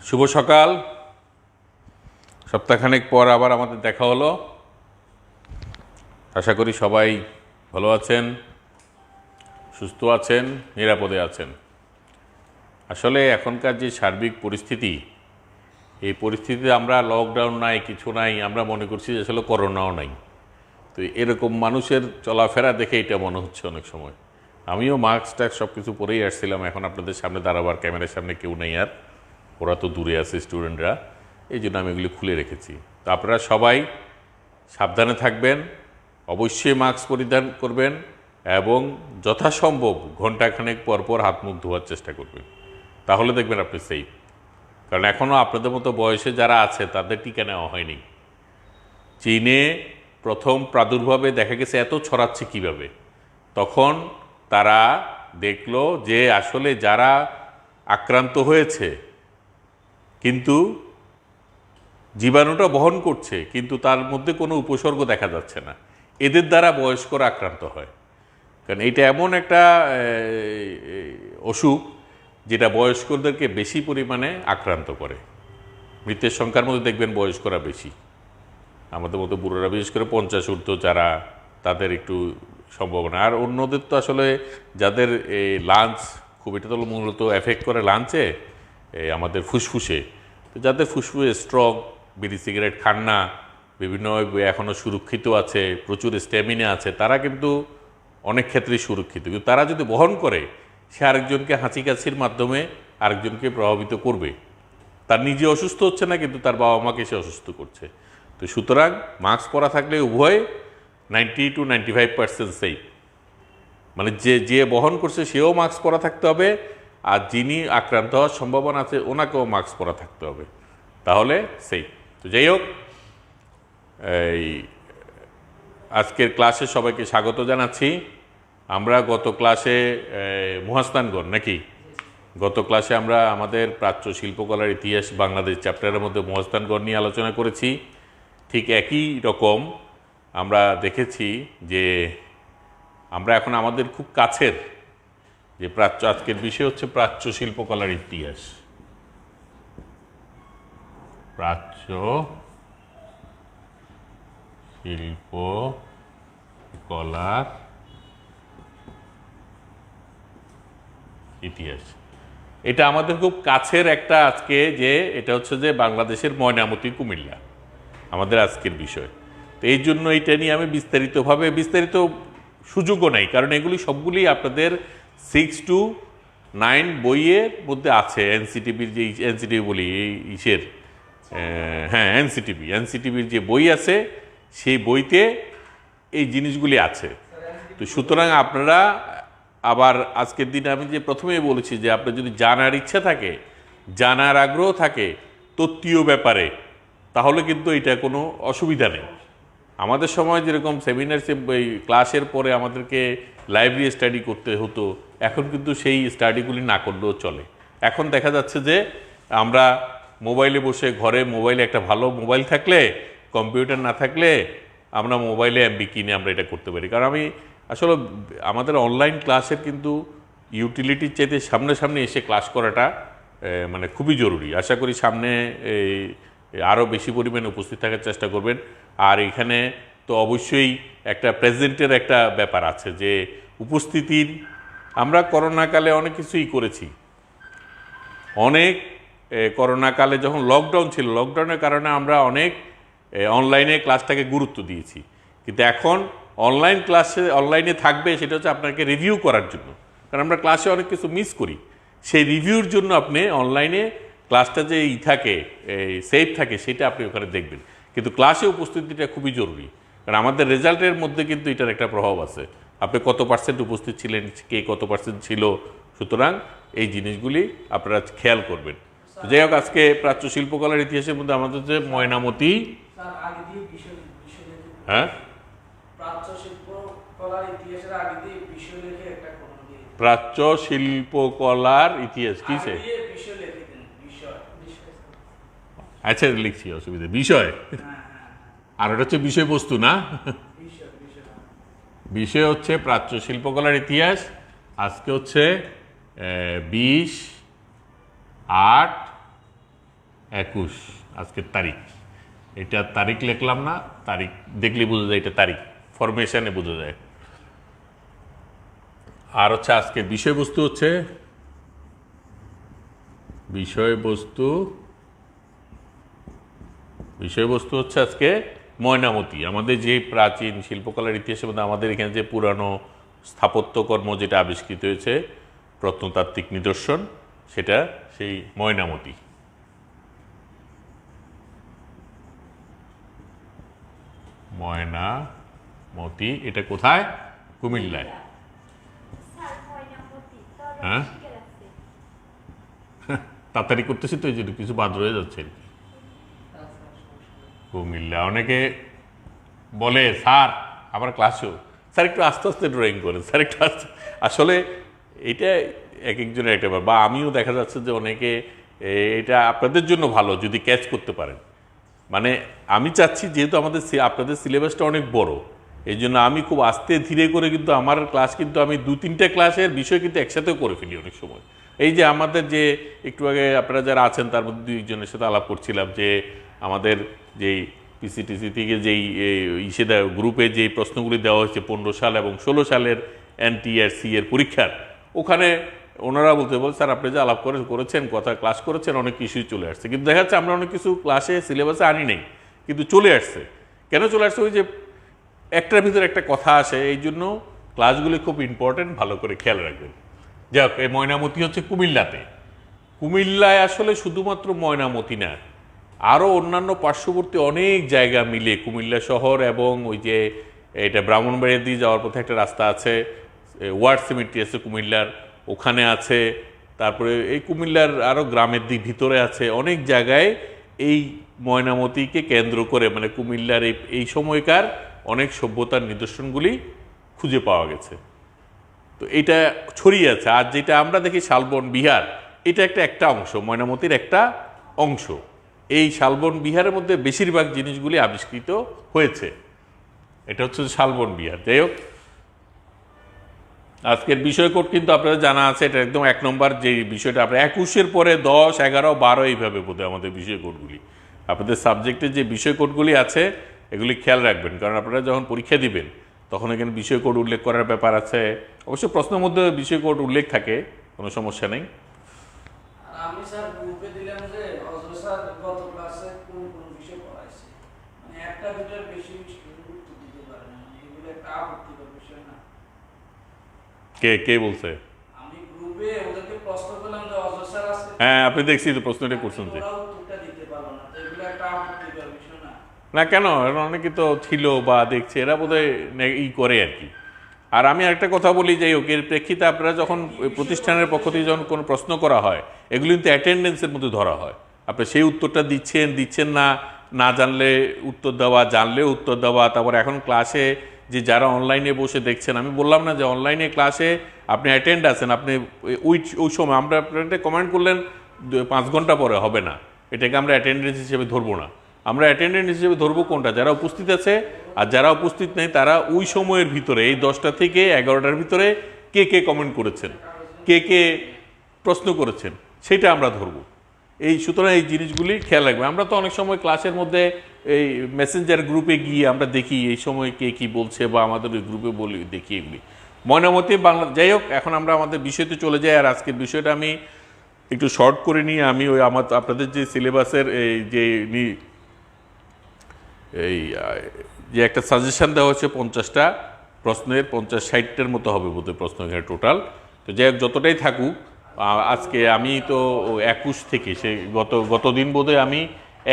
শুভ সকাল। সপ্তাহখানেক পর আবার আমাদের দেখা হলো। আশা করি সবাই ভালো আছেন, সুস্থ আছেন, নিরাপদে আছেন। আসলে এখনকার যে সার্বিক পরিস্থিতি, এই পরিস্থিতিতে আমরা লকডাউন নাই, কিছু নাই, আমরা মনে করছি যে আসলে করোনাও নাই। তো এরকম মানুষের চলাফেরা দেখে এটা মনে হচ্ছে অনেক সময়। আমিও মাস্ক টাস্ক সব কিছু পরেই আসছিলাম। এখন আপনাদের সামনে দাঁড়াবার ক্যামেরার সামনে কেউ নেই, আর ওরা তো দূরে আছে স্টুডেন্টরা, এই জন্য আমি এগুলি খুলে রেখেছি। তো আপনারা সবাই সাবধানে থাকবেন, অবশ্যই মাস্ক পরিধান করবেন এবং যথাসম্ভব ঘণ্টাখানেক পর পর হাত মুখ ধোয়ার চেষ্টা করবেন, তাহলে দেখবেন আপনি সেফ। কারণ এখনও আপনাদের মতো বয়সে যারা আছে তাদের টিকা নেওয়া হয়নি। চীনে প্রথম প্রাদুর্ভাবে দেখা গেছে এত ছড়াচ্ছে কিভাবে, তখন তারা দেখলো যে আসলে যারা আক্রান্ত হয়েছে কিন্তু জীবাণুটা বহন করছে, কিন্তু তার মধ্যে কোনো উপসর্গ দেখা যাচ্ছে না, এদের দ্বারা বয়স্করা আক্রান্ত হয়। কারণ এটা এমন একটা অসুখ যেটা বয়স্কদেরকে বেশি পরিমাণে আক্রান্ত করে। মৃতের সংখ্যার মধ্যে দেখবেন বয়স্করা বেশি, আমাদের মতো বুড়োরা, বিশেষ করে 50 ঊর্ধ্ব যারা, তাদের একটু সম্ভাবনা। আর অন্যদের তো আসলে যাদের এই লাঞ্চ খুব, এটা তো মূলত এফেক্ট করে লাঞ্চে আমাদের ফুসফুসে, তো যাদের ফুসফুসে স্ট্রোক, বিড়ি সিগারেট খান না, বিভিন্ন এখনও সুরক্ষিত আছে, প্রচুর স্ট্যামিনা আছে, তারা কিন্তু অনেক ক্ষেত্রেই সুরক্ষিত। কিন্তু তারা যদি বহন করে, সে আরেকজনকে হাঁচি কাশির মাধ্যমে আরেকজনকে প্রভাবিত করবে। তার নিজে অসুস্থ হচ্ছে না, কিন্তু তার বাবা মাকে সে অসুস্থ করছে। তো সুতরাং মাস্ক পরা থাকলে উভয় 90 to 95% সেফ। মানে যে বহন করছে সেও মাস্ক পরা থাকতে হবে, আর যিনি আক্রান্ত হওয়ার সম্ভাবনা আছে ওনাকেও মাস্ক পরা থাকতে হবে, তাহলে সেফ। তো যাই হোক, এই আজকের ক্লাসে সবাইকে স্বাগত জানাচ্ছি। আমরা গত ক্লাসে মহাস্থানগণ নাকি, গত ক্লাসে আমরা আমাদের প্রাচ্য শিল্পকলার ইতিহাস বাংলাদেশ চ্যাপ্টারের মধ্যে মহাস্থানগণ নিয়ে আলোচনা করেছি। ঠিক একই রকম আমরা দেখেছি যে আমরা এখন আমাদের খুব কাছের যে প্রাচ্য, আজকের বিষয় হচ্ছে প্রাচ্য শিল্পকলার ইতিহাস। প্রাচ্য শিল্পকলার ইতিহাস, এটা আমাদের খুব কাছের একটা আজকে, যে এটা হচ্ছে যে বাংলাদেশের ময়নামতি, কুমিল্লা আমাদের আজকের বিষয়। তো এই জন্য এইটা নিয়ে আমি বিস্তারিত সুযোগও নাই, কারণ এগুলি সবগুলি আপনাদের 6 to 9 বইয়ের মধ্যে আছে। এনসিটিভির যে এনসিটিভি বলি, এই ইসের, হ্যাঁ এনসিটিভির যে বই আছে, সেই বইতে এই জিনিসগুলি আছে। তো সুতরাং আপনারা আবার আজকের দিনে আমি যে প্রথমেই বলেছি যে আপনার যদি জানার ইচ্ছা থাকে, জানার আগ্রহ থাকে তত্ত্বীয় ব্যাপারে, তাহলে কিন্তু এটা কোনো অসুবিধা নেই। আমাদের সময় যেরকম সেমিনার ক্লাসের পরে আমাদেরকে লাইব্রেরি স্টাডি করতে হতো, এখন কিন্তু সেই স্টাডিগুলি না করলেও চলে। এখন দেখা যাচ্ছে যে আমরা মোবাইলে বসে, ঘরে মোবাইলে একটা ভালো মোবাইল থাকলে, কম্পিউটার না থাকলে আমরা মোবাইলে এমবি কিনে আমরা এটা করতে পারি। কারণ আমি আসলে আমাদের অনলাইন ক্লাসের কিন্তু ইউটিলিটির চাইতে সামনাসামনি এসে ক্লাস করাটা মানে খুবই জরুরি। আশা করি সামনে আরও বেশি পরিমাণে উপস্থিত থাকার চেষ্টা করবেন। আর এখানে তো অবশ্যই একটা প্রেজেন্টের একটা ব্যাপার আছে, যে উপস্থিতির, আমরা করোনাকালে অনেক কিছুই করেছি। অনেক করোনাকালে যখন লকডাউন ছিল, লকডাউনের কারণে আমরা অনেক অনলাইনে ক্লাসটাকে গুরুত্ব দিয়েছি। কিন্তু এখন অনলাইনে থাকবে, সেটা হচ্ছে আপনাকে রিভিউ করার জন্য। কারণ আমরা ক্লাসে অনেক কিছু মিস করি, সেই রিভিউর জন্য আপনি অনলাইনে ক্লাসটা যে থাকে, সেফ থাকে, সেটা আপনি ওখানে দেখবেন। কিন্তু ক্লাসে উপস্থিতিটা খুবই জরুরি, কারণ আমাদের রেজাল্টের মধ্যে কিন্তু এটার একটা প্রভাব আছে। আপনি কত % উপস্থিত ছিলেন, কে কত % ছিল, সুতরাং এই জিনিসগুলি আপনারা খেয়াল করবেন। যাই হোক, আজকে প্রাচ্য শিল্পকলার ইতিহাসের মধ্যে আমাদের যে ময়নামতি, হ্যাঁ প্রাচ্য শিল্পকলার ইতিহাস কিসে, আচ্ছা লিখছি, অসুবিধা, বিষয়, আর এটা হচ্ছে বিষয়বস্তু না, বিষয় হচ্ছে প্রাচ্য শিল্পকলার ইতিহাস। আজকে হচ্ছে 20/8 21 আজকের তারিখ। এটা তারিখ লিখলাম না, তারিখ দেখলে বোঝা যায় এটা তারিখ, ফরমেশনে বোঝা যায়। আর হচ্ছে আজকে বিষয়বস্তু হচ্ছে বিষয়বস্তু হচ্ছে আজকে ময়নামতি। আমাদের যে প্রাচীন শিল্পকলার ইতিহাসের মধ্যে আমাদের এখানে যে পুরানো স্থাপত্যকর্ম যেটা আবিষ্কৃত হয়েছে, প্রত্নতাত্ত্বিক নিদর্শন, সেটা সেই ময়নামতি। ময়নামতি এটা কোথায়? কুমিল্লায়। হ্যাঁ, তাড়াতাড়ি করতেছি তো এই জন্য কিছু বাদ রয়ে যাচ্ছে। কুমিল্লা। অনেকে বলে স্যার আমার ক্লাসেও, স্যার একটু আস্তে আস্তে ড্রয়িং করেন, স্যার একটু আস্তে। আসলে এটা এক একজনের একটা ব্যাপার, বা আমিও দেখা যাচ্ছে যে অনেকে এটা আপনাদের জন্য ভালো যদি ক্যাচ করতে পারেন। মানে আমি চাচ্ছি যেহেতু আপনাদের সিলেবাসটা অনেক বড়, এই জন্য আমি খুব আস্তে ধীরে করে কিন্তু আমার ক্লাস কিন্তু আমি 2-3টে ক্লাসের বিষয় কিন্তু একসাথেও করে ফেলি অনেক সময়। এই যে আমাদের যে একটু আগে আপনারা যারা আছেন তার মধ্যে 2-1জনের সাথে আলাপ করছিলাম যে আমাদের যেই পিসিটিসি থেকে যেই গ্রুপে যেই প্রশ্নগুলি দেওয়া হয়েছে 15 সাল এবং 16 সালের NTRC এর পরীক্ষার, ওখানে ওনারা বলতে স্যার আপনি যে আলাপ করেছেন, কথা ক্লাস করেছেন, অনেক কিছুই চলে আসছে, কিন্তু দেখা যাচ্ছে আমরা অনেক কিছু ক্লাসে সিলেবাসে আনি নেই, কিন্তু চলে আসছে। কেন চলে আসছে? ওই যে একটার ভিতরে একটা কথা আসে, এই জন্য ক্লাসগুলি খুব ইম্পর্টেন্ট, ভালো করে খেয়াল রাখবেন। যাক, এই ময়নামতি হচ্ছে কুমিল্লাতে। কুমিল্লায় আসলে শুধুমাত্র ময়নামতি না, আরও অন্যান্য পার্শ্ববর্তী অনেক জায়গা মিলে কুমিল্লা শহর এবং ওই যে এটা ব্রাহ্মণবাড়িয়া দিয়ে যাওয়ার পথে একটা রাস্তা আছে, ওয়ার্ড সিমেট্রি আছে কুমিল্লার, ওখানে আছে। তারপরে এই কুমিল্লার আরও গ্রামের দিক ভিতরে আছে, অনেক জায়গায় এই ময়নামতিকে কেন্দ্র করে মানে কুমিল্লার এই সময়কার অনেক সভ্যতার নিদর্শনগুলি খুঁজে পাওয়া গেছে। তো এটা ছড়িয়ে আছে। আর যেটা আমরা দেখি শালবন বিহার, এটা একটা অংশ, ময়নামতির একটা অংশ। এই শালবন বিহারের মধ্যে বেশিরভাগ জিনিসগুলি আবিষ্কৃত হয়েছে। এটা হচ্ছে শালবন বিহার। যাই হোক, আজকের বিষয় কোড কিন্তু আপনাদের জানা আছে, এটা একদম 1 নম্বর যে বিষয়টা। আপনার 21-এর পরে 10, 11, 12 এইভাবে বোধহয় আমাদের বিষয় কোডগুলি, আপনাদের সাবজেক্টের যে বিষয় কোডগুলি আছে এগুলি খেয়াল রাখবেন, কারণ আপনারা যখন পরীক্ষা দিবেন তখন এখানে বিষয় কোড উল্লেখ করার ব্যাপার আছে। অবশ্য প্রশ্নের মধ্যে বিষয় কোড উল্লেখ থাকে, কোনো সমস্যা নেই। আমি স্যার গ্রুপে দিলাম যে অজয় স্যার গত ক্লাসে কোন কোন বিষয় পড়াইছে, মানে একটা দুটোর বেশি উত্তর দিতে পারে না, এগুলো একটা আপত্তিকর বিষয় না? কে বলছে? আমি গ্রুপে ওদেরকে প্রশ্ন করলাম যে অজয় স্যার আজকে, হ্যাঁ আপনি দেখছি তো প্রশ্নটা করছেন যে, ওরা উত্তরটা দিতে পারলো না, তো এগুলো একটা আপত্তিকর বিষয় না? না কেন, অনেকে তো ছিল বা দেখছে, এরা বোধহয় করে আর কি। আর আমি একটা কথা বলি, যাই হোক, এর প্রেক্ষিতে আপনারা যখন প্রতিষ্ঠানের পক্ষ থেকে যখন কোনো প্রশ্ন করা হয়, এগুলি কিন্তু অ্যাটেন্ডেন্সের মধ্যে ধরা হয়। আপনি সেই উত্তরটা দিচ্ছেন না, না জানলে উত্তর দেওয়া, জানলেও উত্তর দেওয়া। তারপর এখন ক্লাসে যে যারা অনলাইনে বসে দেখছেন, আমি বললাম না যে অনলাইনে ক্লাসে আপনি অ্যাটেন্ড আছেন, আপনি ওই সময় আমরা আপনার কমেন্ট করলেন 5 ঘন্টা পরে হবে না, এটাকে আমরা অ্যাটেন্ডেন্স হিসেবে ধরবো না। আমরা অ্যাটেন্ডেন্স হিসেবে ধরবো কোনটা? যারা উপস্থিত আছে, আর যারা উপস্থিত নেই তারা ওই সময়ের ভিতরে, এই 10টা থেকে 11টার ভিতরে কে কমেন্ট করেছেন, কে প্রশ্ন করেছেন, সেটা আমরা ধরবো। সুতরাং এই জিনিসগুলি খেয়াল রাখবে। আমরা তো অনেক সময় ক্লাসের মধ্যে এই মেসেঞ্জার গ্রুপে গিয়ে আমরা দেখি এই সময় কে কী বলছে, বা আমাদের ওই গ্রুপে বলি দেখি এগুলি। ময়নামতি বাংলা। যাই হোক, এখন আমরা আমাদের বিষয়তে চলে যাই। আর আজকের বিষয়টা আমি একটু শর্ট করে নিয়ে আমি ওই আপনাদের যে সিলেবাসের যে একটা সাজেশন দেওয়া হচ্ছে 50টা প্রশ্নের, 50-60টার মতো হবে বোধহয় প্রশ্ন এখানে টোটাল। তো যাই হোক, যতটাই থাকুক, আজকে আমি তো 21 থেকে গত দিন বোধহয় আমি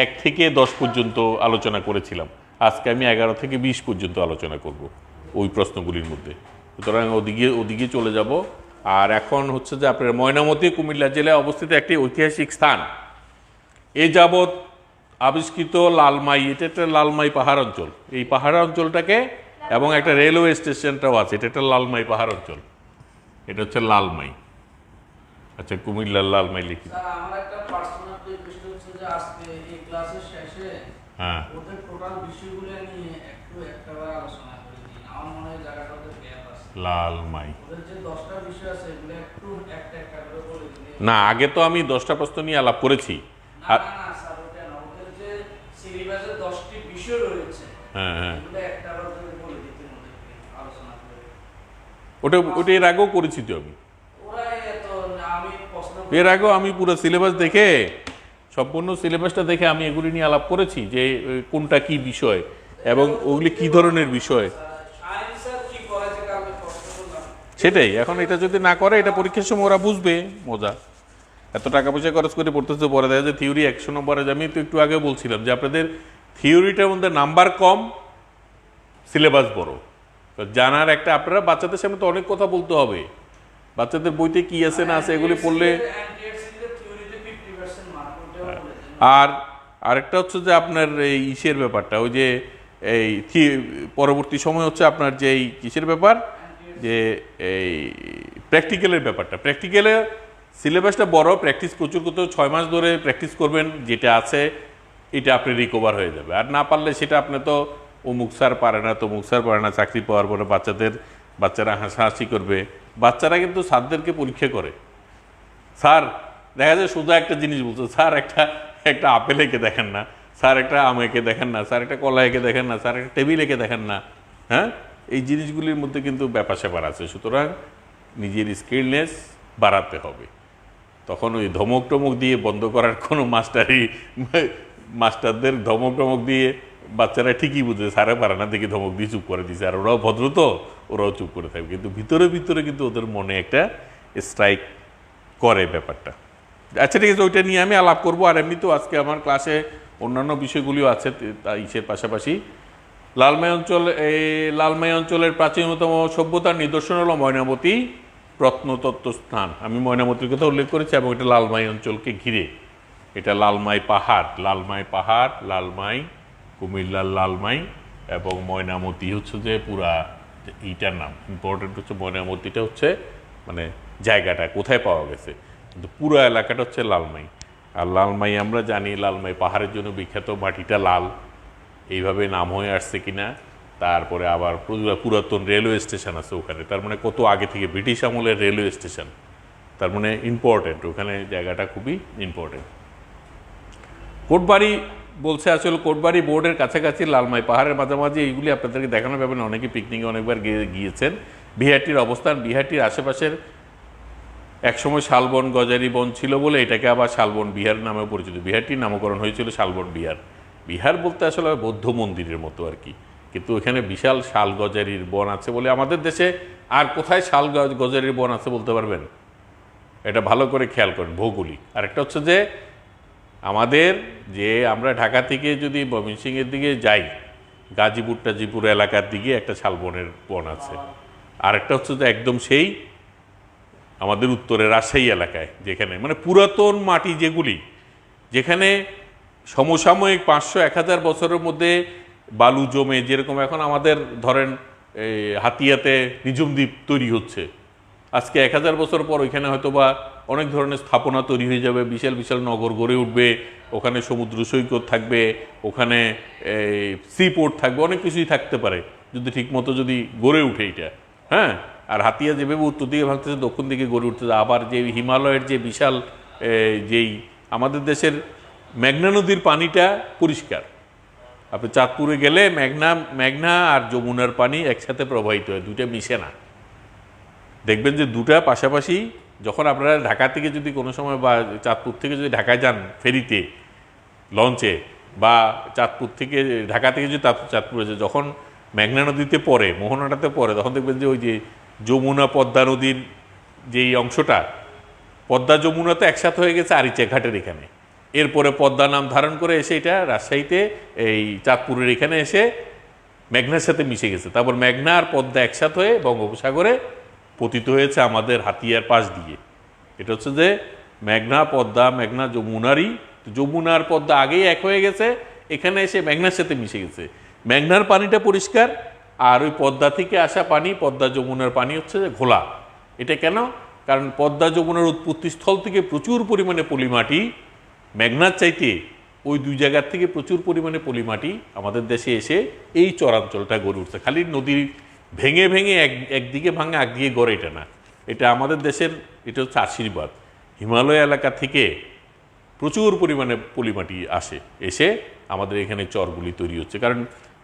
1 থেকে 10 পর্যন্ত আলোচনা করেছিলাম। আজকে আমি 11 থেকে 20 পর্যন্ত আলোচনা করব ওই প্রশ্নগুলির মধ্যে। সুতরাং ওদিকে চলে যাব। আর এখন হচ্ছে যে আপনার ময়নামতি কুমিল্লা জেলায় অবস্থিত একটি ঐতিহাসিক স্থান। এ যাবৎ আবিষ্কৃত লালমাই, এটা একটা লালমাই পাহাড় অঞ্চল। এই পাহাড় অঞ্চলটাকে, এবং একটা রেলওয়ে স্টেশনটাও আছে, এটা একটা লালমাই পাহাড় অঞ্চল। এটা হচ্ছে লালমাই। আচ্ছা, কুমিল্লার লালমাই লিখি। স্যার আমার একটা পার্সোনাল রিকোয়েস্ট হচ্ছে যে আজকে এই ক্লাসের শেষে হ্যাঁ, ওদের টোটাল বিষয়গুলো নিয়ে একটাবার আলোচনা করে দিন। আমার মনে হয় জায়গাটাতে গ্যাপ আছে। লালমাই ওদের যে 10টা বিষয় আছে এগুলো একটু একটা করে বলে দিন। না, আগে তো আমি 10টা প্রশ্ন নিয়ে আলাপ করেছি। না স্যার, হ্যাঁ হ্যাঁ এগুলো একটা আবার যদি বলে দিতেন ওদেরকে আলোচনা করে। ওটা এর আগেও করেছি তো আমি। ওরা এত আমি প্রশ্ন এর আগেও আমি পুরো সিলেবাস দেখে, সম্পূর্ণ সিলেবাসটা দেখে আমি এগুলি নিয়ে আলাপ করেছি যে কোনটা কি বিষয় এবং ওগুলি কি ধরনের বিষয়। সায়েন্স আর কি করে যে কালকে প্রশ্ন করলাম সেটাই, এখন এটা যদি না করে এটা পরীক্ষার সময় ওরা বুঝবে মজা। এত টাকা পয়সা খরচ করে পড়তেছে, পরে দেখা যায় থিওরি 100 নম্বরে। আমি তো একটু আগে বলছিলাম যে আপনাদের থিওরিটার মধ্যে নাম্বার কম, সিলেবাস বড়। তো জানার একটা, আপনারা বাচ্চাদের সামনে তো অনেক কথা বলতে হবে, বাচ্চাদের বইতে কি আছে না আছে এগুলি পড়লে। থিওরিতে 50% মার্ক ওটাও বলে দেন। আর আরেকটা হচ্ছে যে আপনার এই ইসের ব্যাপারটা, ওই যে এই পরবর্তী সময় হচ্ছে আপনার যে এই কিসের ব্যাপার, যে এই প্র্যাকটিক্যালের ব্যাপারটা। প্র্যাকটিক্যালে সিলেবাসটা বড়, প্র্যাকটিস প্রচুর করতে 6 মাস ধরে প্র্যাকটিস করবেন, যেটা আছে এটা আপনি রিকভার হয়ে যাবে। আর না পারলে সেটা আপনি তো অমুক স্যার পারে না, তমুক স্যার পারে না, চাকরি পাওয়ার পরে বাচ্চারা হাসাহাসি করবে। বাচ্চারা কিন্তু স্যারদেরকে পরীক্ষা করে। স্যার দেখা যায় সোজা একটা জিনিস বলছে, স্যার একটা আপেল এঁকে দেখেন না, স্যার একটা আম এঁকে দেখেন না, স্যার একটা কলা এঁকে দেখেন না, স্যার একটা টেবিল এঁকে দেখেন না। হ্যাঁ, এই জিনিসগুলির মধ্যে কিন্তু ব্যাপার স্যাপার আছে। সুতরাং নিজের স্কিলনেস বাড়াতে হবে। তখন ওই ধমক টমক দিয়ে বন্ধ করার কোনো মাস্টারদের ধমক টমক দিয়ে বাচ্চারা ঠিকই বুঝে স্যারে পারে না দেখি ধমক দিয়ে চুপ করে দিছে, আর ওরাও ভদ্র তো ওরাও চুপ করে থাকবে, কিন্তু ভিতরে ভিতরে কিন্তু ওদের মনে একটা স্ট্রাইক করে ব্যাপারটা। আচ্ছা ঠিক আছে, ওইটা নিয়ে আমি আলাপ করবো। আর এমনি তো আজকে আমার ক্লাসে অন্যান্য বিষয়গুলিও আছে, ইসের পাশাপাশি লালমাই অঞ্চলের প্রাচীনতম সভ্যতার নিদর্শন হলো ময়নামতি প্রত্নতত্ত্ব স্থান। আমি ময়নামতির কথা উল্লেখ করেছি এবং এটা লালমাই অঞ্চলকে ঘিরে। এটা লালমাই পাহাড়, লালমাই, কুমিল্লার লালমাই এবং ময়নামতি হচ্ছে যে পুরা এইটার নাম। ইম্পর্টেন্ট হচ্ছে ময়নামতিটা হচ্ছে মানে জায়গাটা কোথায় পাওয়া গেছে, কিন্তু পুরো এলাকাটা হচ্ছে লালমাই। আর লালমাই আমরা জানি লালমাই পাহাড়ের জন্য বিখ্যাত, মাটিটা লাল, এইভাবে নাম হয়ে আসছে কিনা। তারপরে আবার পুরাতন রেলওয়ে স্টেশন আছে ওখানে, তার মানে কত আগে থেকে ব্রিটিশ আমলের রেলওয়ে স্টেশন, তার মানে ইম্পর্টেন্ট, ওখানে জায়গাটা খুবই ইম্পর্টেন্ট। কোটবাড়ি বলছে, আসলে কোটবাড়ি বোর্ডের কাছাকাছি লালমাই পাহাড়ের মাঝামাঝি, এইগুলি আপনাদেরকে দেখানো যাবে না, অনেকে পিকনিকে অনেকবার গিয়েছেন। বিহারটির অবস্থান, বিহারটির আশেপাশের একসময় শালবন গজারি বন ছিল বলে এটাকে আবার শালবন বিহার নামে পরিচিত। বিহারটির নামকরণ হয়েছিল শালবন বিহার। বিহার বলতে আসলে বৌদ্ধ মন্দিরের মতো আর কি, কিন্তু এখানে বিশাল শাল গজারির বন আছে বলে। আমাদের দেশে আর কোথায় শাল গজারির বন আছে বলতে পারবেন? এটা ভালো করে খেয়াল করেন ভৌগোলিক। আরেকটা হচ্ছে যে আমাদের যে আমরা ঢাকা থেকে যদি ময়মনসিংহের দিকে যাই, গাজীপুর এলাকার দিকে একটা শালবনের বন আছে। আরেকটা হচ্ছে যে একদম সেই আমাদের উত্তরে রাজশাহী এলাকায়, যেখানে মানে পুরাতন মাটি যেখানে সমসাময়িক 500-1000 বছরের মধ্যে বালু জমে, যেরকম এখন আমাদের ধরেন এই হাতিয়াতে নিঝুম দ্বীপ তৈরি হচ্ছে, আজকে 1000 বছর পর ওইখানে হয়তো বা অনেক ধরনের স্থাপনা তৈরি হয়ে যাবে, বিশাল বিশাল নগর গড়ে উঠবে, ওখানে সমুদ্র সৈকত থাকবে, ওখানে সি পোর্ট থাকবে, অনেক কিছুই থাকতে পারে যদি ঠিকমতো যদি গড়ে উঠে এটা। হ্যাঁ, আর হাতিয়া যেভাবে উত্তর দিকে ভাঙতেছে দক্ষিণ দিকে গড়ে উঠতেছে। আবার যে হিমালয়ের যে বিশাল যেই আমাদের দেশের মেঘনা নদীর পানিটা পরিষ্কার, আপনি চাঁদপুরে গেলে মেঘনা আর যমুনার পানি একসাথে প্রবাহিত হয়, দুইটা মিশে না। দেখবেন যে দুটা পাশাপাশি। যখন আপনারা ঢাকা থেকে যদি কোনো সময় বা চাঁদপুর থেকে যদি ঢাকায় যান ফেরিতে, লঞ্চে, বা চাঁদপুর থেকে ঢাকা থেকে যদি চাঁদপুরে যায়, যখন মেঘনা নদীতে পড়ে, মোহনাটাতে পড়ে, তখন দেখবেন যে ওই যে যমুনা পদ্মা নদীর যেই অংশটা, পদ্মা যমুনা তো একসাথে হয়ে গেছে আরিচা ঘাটের এখানে, এরপরে পদ্মা নাম ধারণ করে এসে এটা রাজশাহীতে এই চাঁদপুরের এখানে এসে মেঘনার সাথে মিশে গেছে। তারপর মেঘনা আর পদ্মা একসাথে হয়ে বঙ্গোপসাগরে পতিত হয়েছে আমাদের হাতিয়ার পাশ দিয়ে। এটা হচ্ছে যে মেঘনা যমুনারই, যমুনার পদ্মা আগেই এক হয়ে গেছে, এখানে এসে মেঘনার সাথে মিশে গেছে। মেঘনার পানিটা পরিষ্কার, আর ওই পদ্মা থেকে আসা পানি, পদ্মা যমুনার পানি হচ্ছে যে ঘোলা। এটা কেন? কারণ পদ্মা যমুনার উৎপত্তিস্থল থেকে প্রচুর পরিমাণে পলিমাটি, মেঘনার চাইতে ওই দুই জায়গার থেকে প্রচুর পরিমাণে পলিমাটি আমাদের দেশে এসে এই চরাঞ্চলটা গড়ে উঠছে। খালি নদী ভেঙে ভেঙে একদিকে ভাঙে একদিকে গড়ে, এটা না, এটা আমাদের দেশের, এটা হচ্ছে আশীর্বাদ। হিমালয় এলাকা থেকে প্রচুর পরিমাণে পলিমাটি এসে আমাদের এখানে চরগুলি তৈরি হচ্ছে। কারণ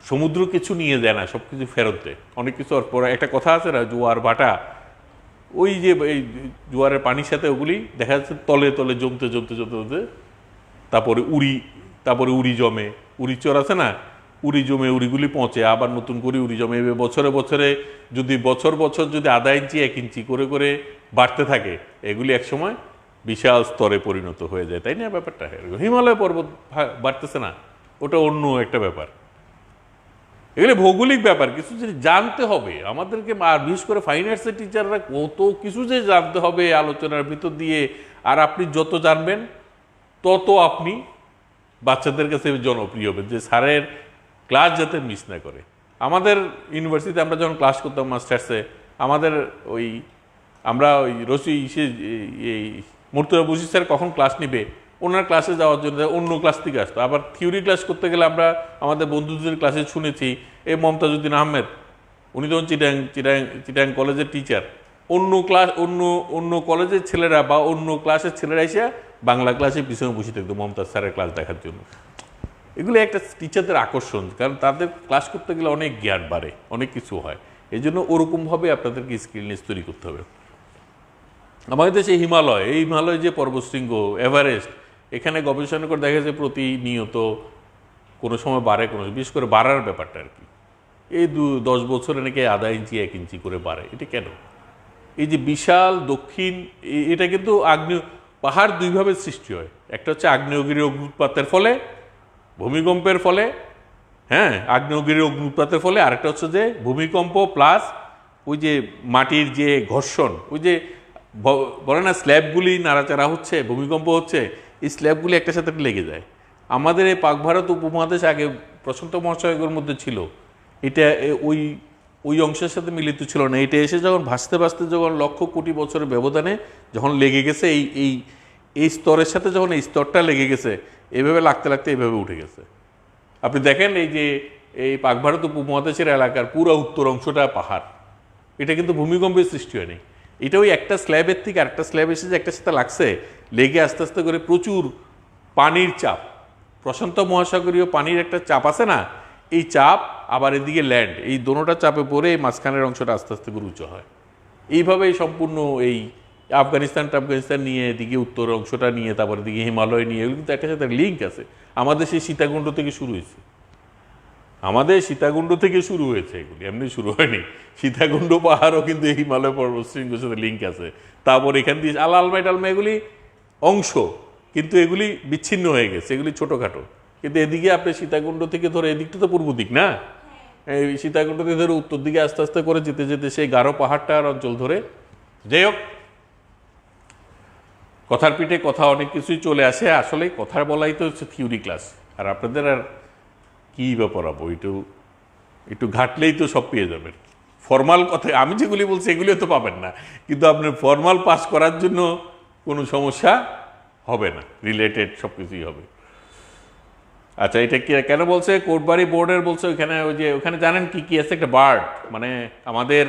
সমুদ্র কিছু নিয়ে যায় না, সব কিছু ফেরত দেয়। অনেক কিছু পরে একটা কথা আছে না, জোয়ার ভাটা, ওই যে এই জোয়ারের পানির সাথে ওগুলি দেখা যাচ্ছে তলে তলে জমতে জমতে জমতে জমতে তারপরে উড়ি জমে, উড়ি চর আছে না, উড়ি জমে উড়িগুলি পচে, আবার নতুন করে উড়ি জমে, এভাবে বছরে বছরে যদি বছর বছর যদি আধা ইঞ্চি 1 ইঞ্চি করে করে বাড়তে থাকে, এগুলি একসময় বিশাল স্তরে পরিণত হয়ে যায়, তাই না ব্যাপারটা? হিমালয় পর্বত বাড়তেছে না, ওটা অন্য একটা ব্যাপার। এগুলো ভৌগোলিক ব্যাপার, কিছু যে জানতে হবে আমাদেরকে, আর বিশেষ করে ফাইন আর্টসের টিচাররা কত কিছু যে জানতে হবে আলোচনার ভিতর দিয়ে। আর আপনি যত জানবেন তত আপনি বাচ্চাদের কাছে জনপ্রিয় হবেন, যে স্যারের ক্লাস যাতে মিস না করে। আমাদের ইউনিভার্সিটিতে আমরা যখন ক্লাস করতাম মাস্টার্সে, আমাদের আমরা ওই এই মুর্তজা বশির স্যার কখন ক্লাস নিবে, ওনার ক্লাসে যাওয়ার জন্য অন্য ক্লাস থেকে আসতো। আবার থিওরি ক্লাস করতে গেলে আমরা আমাদের বন্ধুদের ক্লাসে শুনেছি, এই মমতাজউদ্দিন আহমেদ, উনি তখন চিটাং কলেজের টিচার, অন্য কলেজের ছেলেরা বা অন্য ক্লাসের ছেলেরা এসে বাংলা ক্লাসে পিছনে বসে থাকতো মমতাজ স্যারের ক্লাস দেখার জন্য। এগুলো একটা টিচারদের আকর্ষণ, কারণ তাদের ক্লাস করতে গেলে অনেক জ্ঞান বাড়ে, অনেক কিছু হয়। এই জন্য ওরকমভাবে আপনাদেরকে স্কিলনেস তৈরি করতে হবে। আমাদের দেশে এই হিমালয় যে পর্বতশৃঙ্গ এভারেস্ট, এখানে গবেষণা করে দেখা যায় প্রতিনিয়ত কোনো সময় বাড়ে, কোনো বিশেষ করে বাড়ার ব্যাপারটা আর কি, এই 10 বছরে নাকি আধা ইঞ্চি 1 ইঞ্চি করে বাড়ে। এটা কেন? এই যে বিশাল দক্ষিণ, এটা কিন্তু পাহাড় দুইভাবে সৃষ্টি হয়, একটা হচ্ছে আগ্নেয়গিরি অগ্নুৎপাতের ফলে, ভূমিকম্পের ফলে, হ্যাঁ, আগ্নেয়গিরি অগ্নুৎপাতের ফলে, আরেকটা হচ্ছে যে ভূমিকম্প প্লাস ওই যে মাটির যে ঘর্ষণ, ওই যে বলে না স্ল্যাবগুলি নাড়াচাড়া হচ্ছে, ভূমিকম্প হচ্ছে, এই স্ল্যাবগুলি একটার সাথে লেগে যায়। আমাদের এই পাক ভারত উপমহাদেশ আগে প্রশান্ত মহাসাগরের মধ্যে ছিল, এটা ওই অংশের সাথে মিলিত ছিল না। এটা এসে যখন ভাসতে ভাসতে যখন লক্ষ কোটি বছরের ব্যবধানে যখন লেগে গেছে, এই স্তরের সাথে যখন এই স্তরটা লেগে গেছে, এভাবে লাগতে লাগতে এভাবে উঠে গেছে। আপনি দেখেন এই যে এই পাক ভারত উপমহাদেশের এলাকার পুরো উত্তর অংশটা পাহাড়, এটা কিন্তু ভূমিকম্পের সৃষ্টি হয়নি। এটা ওই একটা স্ল্যাবের থেকে আরেকটা স্ল্যাব এসে যে একটা সাথে লাগছে, লেগে আস্তে আস্তে করে প্রচুর পানির চাপ, প্রশান্ত মহাসাগরীয় পানির একটা চাপ আছে না, এই চাপ আবার এদিকে ল্যান্ড, এই দোনোটা চাপে পড়ে এই মাঝখানের অংশটা আস্তে আস্তে করে উঁচু হয়। এইভাবেই সম্পূর্ণ এই আফগানিস্তান নিয়ে এদিকে উত্তর অংশটা নিয়ে, তারপর এদিকে হিমালয় নিয়ে, এগুলো কিন্তু একটা সাথে লিঙ্ক আছে। আমাদের সেই সীতাকুণ্ড থেকে শুরু হয়েছে, এগুলি এমনি শুরু হয়নি। সীতাকুণ্ড পাহাড়ও কিন্তু এই হিমালয় পর্বতশৃঙ্গের সাথে লিঙ্ক আছে। তারপর এখান দিয়ে আলমাই টালমাই এগুলি অংশ, কিন্তু এগুলি বিচ্ছিন্ন হয়ে গেছে, এগুলি ছোটোখাটো। কিন্তু এদিকে আপনি সীতাকুণ্ড থেকে ধরে, এদিকটা তো পূর্ব দিক না, এই সীতাকুণ্ড থেকে ধরে উত্তর দিকে আস্তে আস্তে করে যেতে যেতে সেই গারো পাহাড়টার অঞ্চল ধরে, যাই হোক, কথার পিঠে কথা অনেক কিছুই চলে আসে। আসলে কথা বলাই তো হচ্ছে থিওরি ক্লাস, আর আপনাদের আর কী ব্যাপার হবো, একটু ঘাটলেই তো সব পেয়ে যাবেন। ফর্মাল কথা আমি যেগুলি বলছি এগুলিও তো পাবেন না, কিন্তু আপনার ফর্মাল পাস করার জন্য কোনো সমস্যা হবে না, রিলেটেড সব কিছুই হবে। আচ্ছা, এটা কি কেন বলছে কোটবাড়ি বোর্ডের বলছে ওইখানে, ওই যে ওখানে জানেন কি কি আছে, একটা বার্ড, মানে আমাদের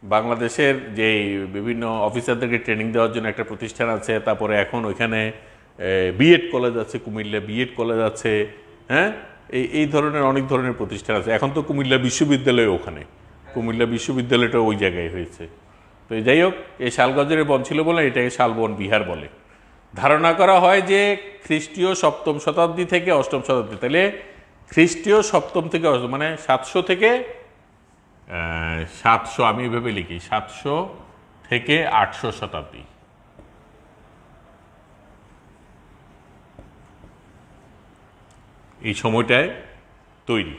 বাংলাদেশের যে বিভিন্ন অফিসারদেরকে ট্রেনিং দেওয়ার জন্য একটা প্রতিষ্ঠান আছে। তারপরে এখন ওইখানে বিএড কলেজ আছে, কুমিল্লা বিএড কলেজ আছে, হ্যাঁ, এই ধরনের অনেক ধরনের প্রতিষ্ঠান আছে। এখন তো কুমিল্লা বিশ্ববিদ্যালয়, ওখানে কুমিল্লা বিশ্ববিদ্যালয়টা ওই জায়গায় হয়েছে। তো যাই হোক, এই শালগঞ্জের বন ছিল বলে এটাকে শালবন বিহার বলে। ধারণা করা হয় যে খ্রিস্টীয় 7ম শতাব্দী থেকে 8ম শতাব্দী, তাহলে খ্রিস্টীয় 7ম থেকে 8ম, মানে 700 থেকে 700, আমি এভাবে লিখি 700 থেকে 800 শতাব্দী, এই সময়টায় তৈরি।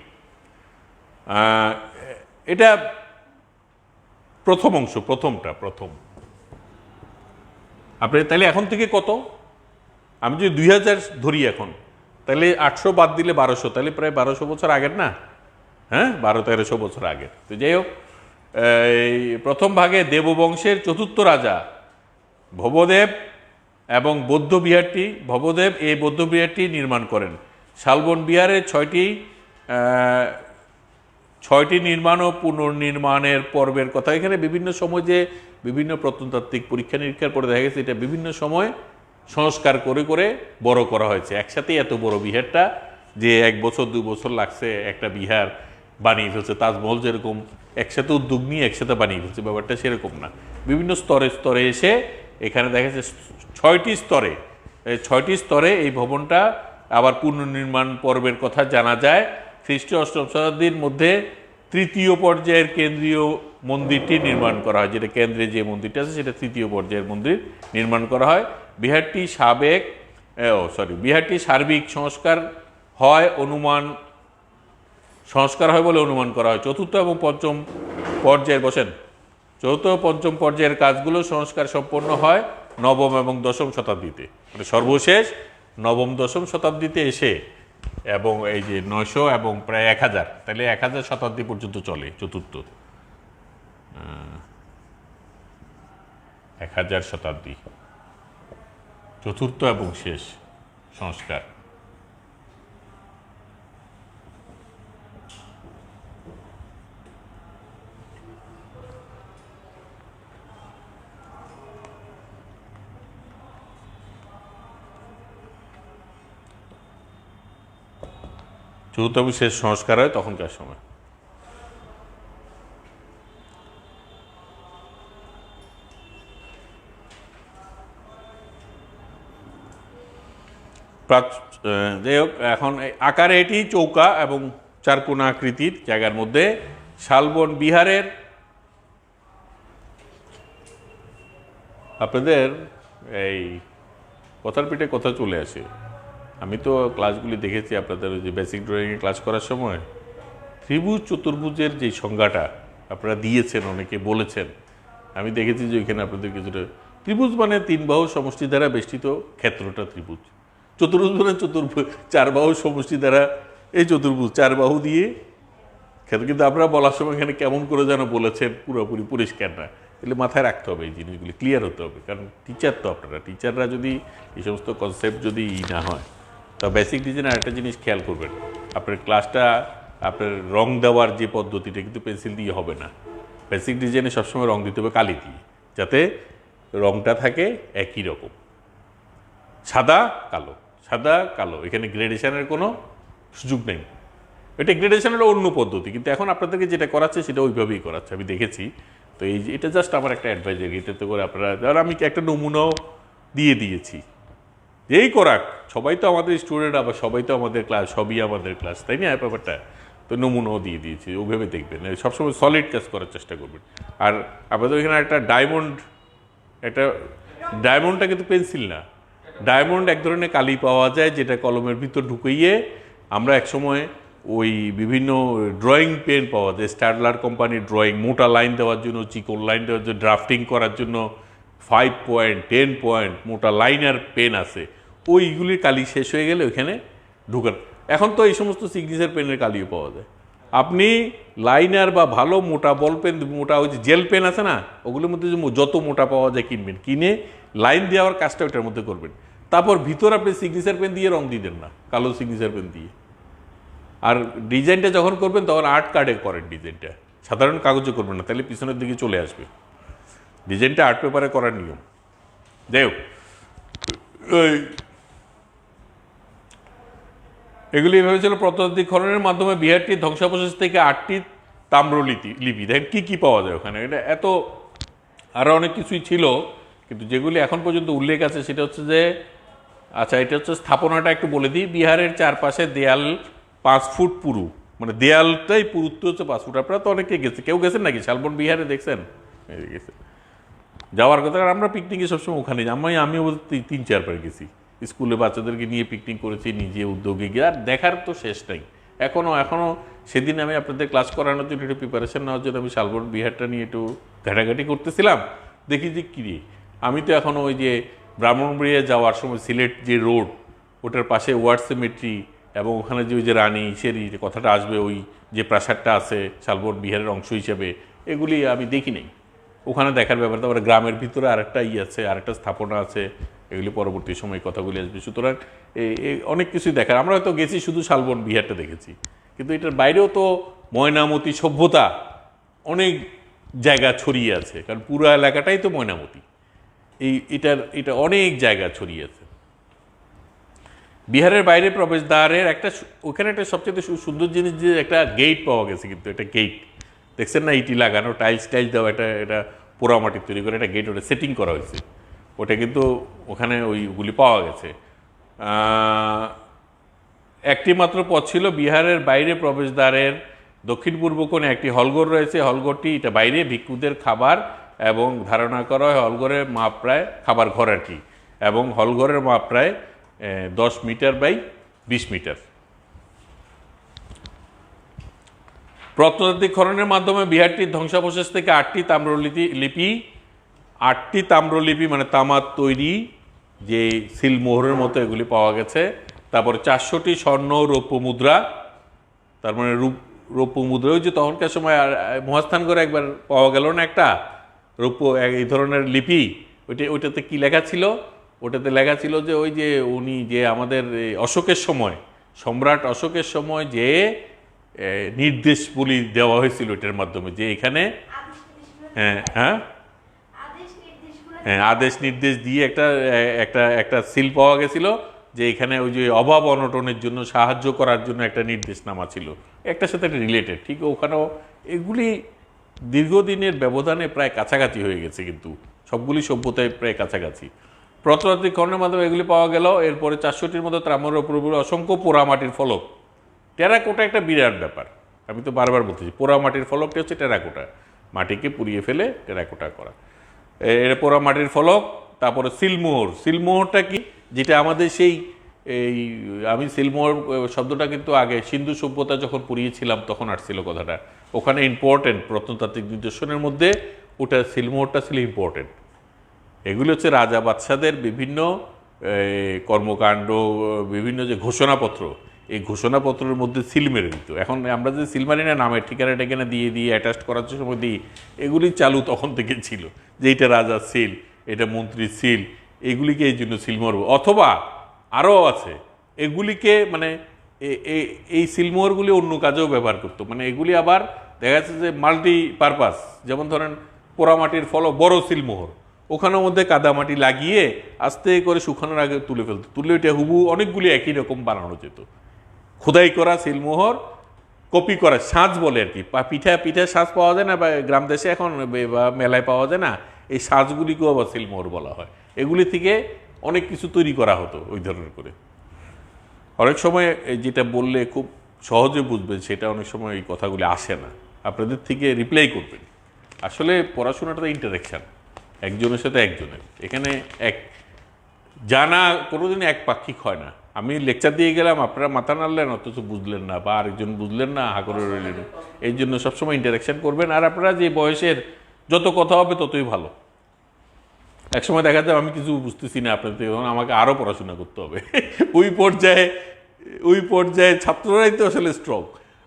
এটা প্রথম অংশ, প্রথম আপনি তাহলে এখন থেকে কত, আমি যদি 2000 ধরি এখন, তাহলে 800 বাদ দিলে 1200, তাহলে প্রায় 1200 বছর আগের না, হ্যাঁ, 1200-1300 বছর আগের। তো যাই হোক, এই প্রথম ভাগে দেববংশের 4র্থ রাজা ভবদেব এবং ভবদেব এই বৌদ্ধ বিহারটি নির্মাণ করেন। শালবন বিহারের 6টি নির্মাণ ও পুনর্নির্মাণের পর্বের কথা এখানে বিভিন্ন সময় যে বিভিন্ন প্রত্নতাত্ত্বিক পরীক্ষা নিরীক্ষার পরে দেখা গেছে এটা বিভিন্ন সময় সংস্কার করে করে বড় করা হয়েছে। একসাথেই এত বড় বিহারটা যে 1 বছর 2 বছর লাগছে একটা বিহার বানিয়ে ফেলছে, তাজমহল যেরকম একসাথে উদ্যোগ নিয়ে একসাথে বানিয়ে ফেলছে, ব্যাপারটা সেরকম না। বিভিন্ন স্তরে স্তরে এসে এখানে দেখা যাচ্ছে 6টি স্তরে, এই 6টি স্তরে এই ভবনটা আবার পুনর্নির্মাণ পর্বের কথা জানা যায়। খ্রিস্টীয় 8ম শতাব্দীর মধ্যে 3য় পর্যায়ের কেন্দ্রীয় মন্দিরটি নির্মাণ করা হয়, যেটা কেন্দ্রে যে মন্দিরটা আছে সেটা 3য় পর্যায়ের মন্দির নির্মাণ করা হয়। বিহারটি বিহারটি সার্বিক সংস্কার হয় বলে অনুমান করা হয়। 4র্থ এবং 5ম পর্যায়ের 4র্থ ও 5ম পর্যায়ের কাজগুলো সংস্কার সম্পন্ন হয় 9ম এবং 10ম শতাব্দীতে, মানে সর্বশেষ 9ম 10ম শতাব্দীতে এসে, এবং এই যে 900 এবং প্রায় 1000, তাহলে 1000 শতাব্দী পর্যন্ত চলে 4র্থ, 1000 শতাব্দী 4র্থ এবং শেষ সংস্কার। চতুর্থ এবং শেষ সংস্কার হয় তখনকার সময়। যাই হোক, এখন আকারে এটি চৌকা এবং চারকোনা আকৃতির জায়গার মধ্যে শালবন বিহারের, আপনাদের এই কথার পিঠে কথা চলে আসে। আমি তো ক্লাসগুলি দেখেছি আপনাদের ওই যে বেসিক ড্রয়িংয়ে ক্লাস করার সময়, ত্রিভুজ চতুর্ভুজের যে সংজ্ঞাটা আপনারা দিয়েছেন, অনেকে বলেছেন, আমি দেখেছি যে ওইখানে আপনাদের কিছুটা, ত্রিভুজ মানে 3 বাহু সমষ্টি দ্বারা বেষ্টিত ক্ষেত্রটা ত্রিভুজ, চতুর্ভুজ মানে চতুর্ভুজ 4 বাহু সমষ্টি দ্বারা এই চতুর্ভুজ 4 বাহু দিয়ে ক্ষেত্র। কিন্তু আপনারা বলার সময় এখানে কেমন করে যেন বলেছেন, পুরোপুরি পরিষ্কার না। তাহলে মাথায় রাখতে হবে, এই জিনিসগুলি ক্লিয়ার হতে হবে, কারণ টিচার তো আপনারা, টিচাররা যদি এই সমস্ত কনসেপ্ট যদি না হয়, তা বেসিক ডিজাইনের আরেকটা জিনিস খেয়াল করবেন, আপনার ক্লাসটা আপনার রং দেওয়ার যে পদ্ধতিটা কিন্তু পেন্সিল দিয়ে হবে না। বেসিক ডিজাইনে সবসময় রং দিতে হবে কালি দিয়ে, যাতে রংটা থাকে একই রকম, সাদা কালো, সাদা কালো, এখানে গ্রেডেশনের কোনো সুযোগ নেই। এটা গ্রেডেশনের অন্য পদ্ধতি, কিন্তু এখন আপনাদেরকে যেটা করাচ্ছে সেটা ওইভাবেই করাচ্ছে, আমি দেখেছি। তো এটা জাস্ট আমার একটা অ্যাডভাইজারি, এটাতে করে আপনারা, ধর আমি একটা নমুনাও দিয়ে দিয়েছি, যেই করাক, সবাই তো আমাদের স্টুডেন্ট, আবার সবাই তো আমাদের ক্লাস, সবই আমাদের ক্লাস, তাই না ব্যাপারটা? তো নমুনাও দিয়ে দিয়েছি, ওইভাবে দেখবেন, সবসময় সলিড কাজ করার চেষ্টা করবেন। আর আপনাদের ওইখানে একটা ডায়মন্ডটা কিন্তু পেন্সিল না, ডায়মন্ড এক ধরনের কালি পাওয়া যায়, যেটা কলমের ভিতর ঢুকিয়ে আমরা একসময় ওই বিভিন্ন ড্রয়িং পেন পাওয়া যায়, স্ট্যাডলার কোম্পানির ড্রয়িং, মোটা লাইন দেওয়ার জন্য, চিকন লাইন দেওয়ার জন্য, ড্রাফটিং করার জন্য 5 পয়েন্ট 10 পয়েন্ট মোটা লাইনার পেন আছে, ওইগুলির কালি শেষ হয়ে গেলে ওইখানে ঢুকান। এখন তো এই সমস্ত সিগনেচার পেনের কালিও পাওয়া যায়। আপনি লাইনার বা ভালো মোটা বল পেন, মোটা ওই যে জেল পেন আছে না, ওগুলোর মধ্যে যত মোটা পাওয়া যায় কিনবেন, কিনে লাইন দেওয়ার কাজটা ওইটার মধ্যে করবেন। তারপর ভিতর আপনি সিগনেচার পেন দিয়ে রং দিয়ে দেন না, কালো সিগনেচার পেন দিয়ে। আর ডিজাইনটা যখন করবেন তখন আর্ট কার্ডে করেন ডিজাইনটা, সাধারণ কাগজে করবেন না, তাহলে পিছনের দিকে চলে আসবে। ডিজাইনটা আর্ট পেপারে করার নিয়ম। যাই হোক, এগুলি এভাবে ছিল। প্রত্নতাত্ত্বিক খননের মাধ্যমে বিহারটির ধ্বংসাবশেষ থেকে 8টি তাম্রলিপি, দেখেন কী কী পাওয়া যায় ওখানে। এটা এত আরও অনেক কিছুই ছিল, কিন্তু যেগুলি এখন পর্যন্ত উল্লেখ আছে সেটা হচ্ছে যে, আচ্ছা এটা হচ্ছে স্থাপনাটা একটু বলে দিই। বিহারের চারপাশে দেয়াল 5 ফুট পুরু, মানে দেয়ালটাই পুরুত্ব হচ্ছে 5 ফুট। আপনারা তো অনেকে গেছে, কেউ গেছেন নাকি শালবন বিহারে? দেখছেন? গেছে, যাওয়ার কথা। আর আমরা পিকনিকে সবসময় ওখানে যাই, আমিও 3-4 বার গেছি, স্কুলে বাচ্চাদেরকে নিয়ে পিকনিক করেছি, নিজে উদ্যোগে গিয়ে। আর দেখার তো শেষ নাই। এখনও সেদিন আমি আপনাদের ক্লাস করানোর জন্য একটু প্রিপারেশন নেওয়ার জন্য আমি শালবন বিহারটা নিয়ে একটু ঘাটাঘাটি করতেছিলাম। দেখি যে কিরে, আমি তো এখনও ওই যে ব্রাহ্মণবাড়িয়া যাওয়ার সময় সিলেট যে রোড, ওটার পাশে ওয়ার্ড সিমেট্রি, এবং ওখানে যে ওই যে রানী সেরি যে কথাটা আসবে, ওই যে প্রাসাদটা আছে শালবন বিহারের অংশ হিসেবে, এগুলি আমি দেখি নাই। ওখানে দেখার ব্যাপার। তারপরে গ্রামের ভিতরে আরেকটা আছে, আরেকটা স্থাপনা আছে, এগুলি পরবর্তী সময় কথাগুলি আসবে। সুতরাং অনেক কিছুই দেখার। আমরা হয়তো গেছি শুধু শালবন বিহারটা দেখেছি, কিন্তু এটার বাইরেও তো ময়নামতি সভ্যতা অনেক জায়গা ছড়িয়ে আছে, কারণ পুরো এলাকাটাই তো ময়নামতি। এটা অনেক জায়গা ছড়িয়ে আছে। বিহারের বাইরে প্রবেশদ্বারের একটা ওখানে একটা সবচেয়ে সুন্দর জিনিস যে একটা গেট পাওয়া গেছে, কিন্তু একটা গেট দেখছেন না, ইটি লাগানো, টাইলস দেওয়া, এটা পোড়ামাটির তৈরি করে একটা গেট ওটা সেটিং করা হয়েছে, ওটা কিন্তু ওখানে ওইগুলি পাওয়া গেছে। একটি মাত্র পথ ছিল বিহারের বাইরে প্রবেশদ্বারের দক্ষিণ পূর্ব কোণে একটি হলঘর রয়েছে। হলঘরটি এটা বাইরে ভিক্ষুদের খাবার এবং ধারণা করা হয় হলঘরের মাপ প্রায় খাবার ঘর আর কি, এবং হলঘরের মাপ প্রায় 10 মিটার বাই 20 মিটার। প্রত্নতাত্ত্বিক খননের মাধ্যমে বিহারটির ধ্বংসাবশেষ থেকে 8টি তাম্রলিপি মানে তামার তৈরি যে সিলমোহরের মতো এগুলি পাওয়া গেছে। তারপর 400টি স্বর্ণ রৌপ্য মুদ্রা, তার মানে রৌপ্য মুদ্রা, ওই যে তখনকার সময় মহাস্থান করে একবার পাওয়া গেল না একটা রৌপ্য এই ধরনের লিপি, ওইটাতে কি লেখা ছিল? ওটাতে লেখা ছিল যে ওই যে উনি যে আমাদের অশোকের সময়, সম্রাট অশোকের সময় যে নির্দেশগুলি দেওয়া হয়েছিল এটার মাধ্যমে, যে এখানে আদেশ নির্দেশ দিয়ে একটা সিল পাওয়া গেছিল, যে এখানে ওই যে অভাব অনটনের জন্য সাহায্য করার জন্য একটা নির্দেশনামা ছিল, একটার সাথে একটা রিলেটেড। ঠিক ওখানেও এগুলি দীর্ঘদিনের ব্যবধানে প্রায় কাছাকাছি হয়ে গেছে, কিন্তু সবগুলি সভ্যতায় প্রায় কাছাকাছি। প্রত্নতাত্ত্বিক খননের মাধ্যমে এগুলি পাওয়া গেল। এরপরে 400টির মতো তাম্র অসংখ্য পোড়ামাটির ফলক। টেরাকোটা একটা বিরাট ব্যাপার, আমি তো বারবার বলতেছি, পোড়ামাটির ফলকটা হচ্ছে টেরাকোটা, মাটিকে পুড়িয়ে ফেলে টেরাকোটা করা, এর পোড়ামাটির ফলক। তারপরে সিলমোহরটা কি, যেটা আমাদের সেই আমি সিলমোহর শব্দটা কিন্তু আগে সিন্ধু সভ্যতা যখন পুড়িয়েছিলাম তখন আসছিল কথাটা, ওখানে ইম্পর্টেন্ট প্রত্নতাত্ত্বিক নিদর্শনের মধ্যে ওটা সিলমোহরটা ছিল ইম্পর্টেন্ট। এগুলি হচ্ছে রাজা বাদশাদের বিভিন্ন কর্মকাণ্ড, বিভিন্ন যে ঘোষণাপত্র, এই ঘোষণাপত্রের মধ্যে সিল মেরে দিত। এখন আমরা যে সিল মারি না, নামের ঠিকানা টেকানা দিয়ে অ্যাটাচ করার সময় দিই, এগুলি চালু তখন থেকে ছিল, যে এটা রাজার সিল, এটা মন্ত্রীর সিল, এগুলিকে এই জন্য সিল মারব। অথবা আরও আছে, এগুলিকে মানে এই সিলমোহরগুলি অন্য কাজেও ব্যবহার করতো, মানে এগুলি আবার দেখা যাচ্ছে যে মাল্টি পারপাস, যেমন ধরেন পোড়ামাটির ফলক, বড় সিলমোহর, ওখানের মধ্যে কাদামাটি লাগিয়ে আস্তে করে শুকানোর আগে তুলে ফেলতো, তুলে ওইটা হুবু অনেকগুলি একই রকম বানানো যেত। খোদাই করা সিলমোহর কপি করা সাজ বলে আর কি, পিঠা সাজ পাওয়া যায় না বা গ্রাম দেশে এখন বা মেলায় পাওয়া যায় না, এই সাজগুলিকেও আবার সিলমোহর বলা হয়। এগুলি থেকে অনেক কিছু তৈরি করা হতো ওই ধরনের করে। অনেক সময় যেটা বললে খুব সহজে বুঝবেন, সেটা অনেক সময় এই কথাগুলি আসে না, আপনাদের থেকে রিপ্লাই করবেন। আসলে পড়াশোনাটা ইন্টারেকশান, একজনের সাথে একজনের, এখানে জানা কোনোদিন একপাক্ষিক হয় না। আমি লেকচার দিয়ে গেলাম, আপনারা মাথা নাড়লেন, অথচ বুঝলেন না, বা আরেকজন বুঝলেন না, হা করে রইলেন। এই জন্য সবসময় ইন্টারেকশান করবেন, আর আপনারা যে বয়সের যত কথা হবে ততই ভালো। একসময় দেখা যায় আমি কিছু বুঝতেছি না আপনাদের, তখন আমাকে আরও পড়াশোনা করতে হবে। ওই পর্যায়ে ছাত্ররাই তো আসলে স্ট্রং।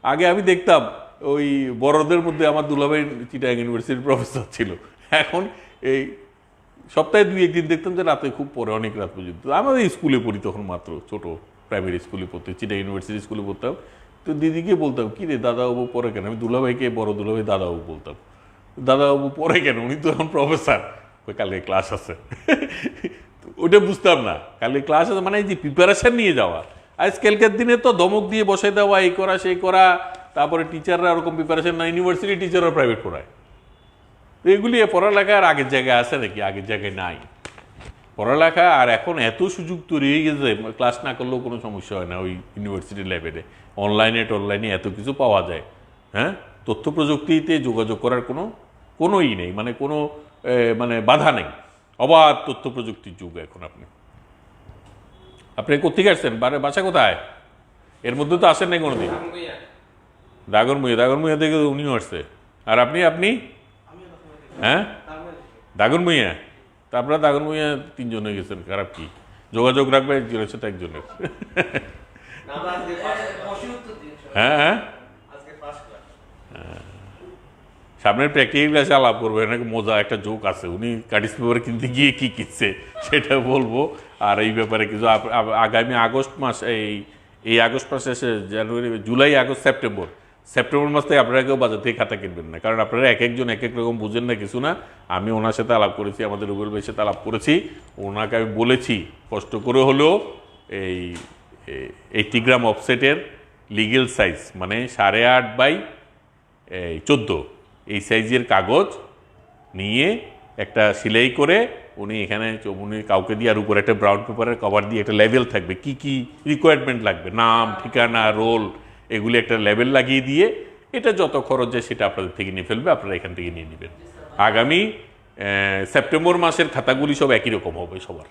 আগে আমি দেখতাম ওই বড়দের মধ্যে আমার দুলাভাই চিটাগাং ইউনিভার্সিটির প্রফেসর ছিল, এখন এই সপ্তাহে 2-1 দিন দেখতাম যে রাতে খুব পরে, অনেক রাত পর্যন্ত। আমাদের স্কুলে পড়ি তখন, মাত্র ছোট প্রাইমারি স্কুলে পড়তে, চিটাগাং ইউনিভার্সিটি স্কুলে পড়তাম। তো দিদিকে বলতাম, কী রে দাদাবাবু পড়ে কেন? আমি দুলাভাইকে বড় দুলাভাই দাদাবাবু বলতাম, দাদাবাবু পড়ে কেন? উনি তো এখন প্রফেসর। কালকে ক্লাস আছে, ওটা বুঝতাম না, কালকে ক্লাস আছে মানে এই যে প্রিপারেশন নিয়ে যাওয়া। আজকালকার দিনে তো ধমক দিয়ে বসে দেওয়া, এই করা সেই করা, তারপরে টিচাররা ওরকম প্রিপারেশন না, ইউনিভার্সিটি টিচাররা প্রাইভেট পড়ায়। তো এগুলি পড়ালেখার আগের জায়গায় আছে নাকি? আগের জায়গায় নাই পড়ালেখা। আর এখন এত সুযোগ তৈরি হয়ে গেছে, ক্লাস না করলেও কোনো সমস্যা হয় না ওই ইউনিভার্সিটি লেভেলে। অনলাইনে এত কিছু পাওয়া যায়। হ্যাঁ, তথ্য প্রযুক্তিতে যোগাযোগ করার কোনো নেই, মানে বাধা নেই। অবাধ তথ্য প্রযুক্তির যুগ এখন। আপনি কোথেকে আসছেন? বাসা কোথায়? এর মধ্যে তো আসেন নাই কোনোদিন। দাগনভূঞা থেকে উনিও আসছে। আর আপনি হ্যাঁ, দাগনভূঞা। তা আপনারা দাগনভূঞা 3 জন হয়ে গেছেন, খারাপ কি? যোগাযোগ রাখবে একজনের সাথে একজনের। হ্যাঁ, সামনের প্র্যাকটিক্যাল ক্লাসে আলাপ করবো, নাকি মজা একটা জোক আছে, উনি কাটিস পেপার কিনতে গিয়ে কি কিনছে সেটা বলবো। আর এই ব্যাপারে কিছু আগামী আগস্ট মাস, এই আগস্ট মাসে এসে জানুয়ারি, জুলাই, আগস্ট, সেপ্টেম্বর মাস থেকে আপনারা কেউ বাজার থেকে খাতা কিনবেন না, কারণ আপনারা একজন এক রকম বুঝেন না, কিছু না। আমি ওনার সাথে আলাপ করেছি, আমাদের রুবেল ভাইয়ের সাথে আলাপ করেছি, ওনাকে আমি বলেছি কষ্ট করে হলেও এই 80 গ্রাম অফসেটের লিগেল সাইজ, মানে 8.5 বাই 14 এই সাইজের কাগজ নিয়ে একটা সিলাই করে উনি এখানে উনি কাউকে দিয়ে আর উপরে একটা ব্রাউন পেপারের কভার দিয়ে একটা লেভেল থাকবে, কি কি রিকোয়ারমেন্ট লাগবে, নাম, ঠিকানা, রোল, এগুলি একটা লেভেল লাগিয়ে দিয়ে এটা যত খরচ যায় সেটা আপনাদের থেকে নিয়ে ফেলবে, আপনারা এখান থেকে নিয়ে নেবেন। আগামী সেপ্টেম্বর মাসের খাতাগুলি সব একই রকম হবে সবার,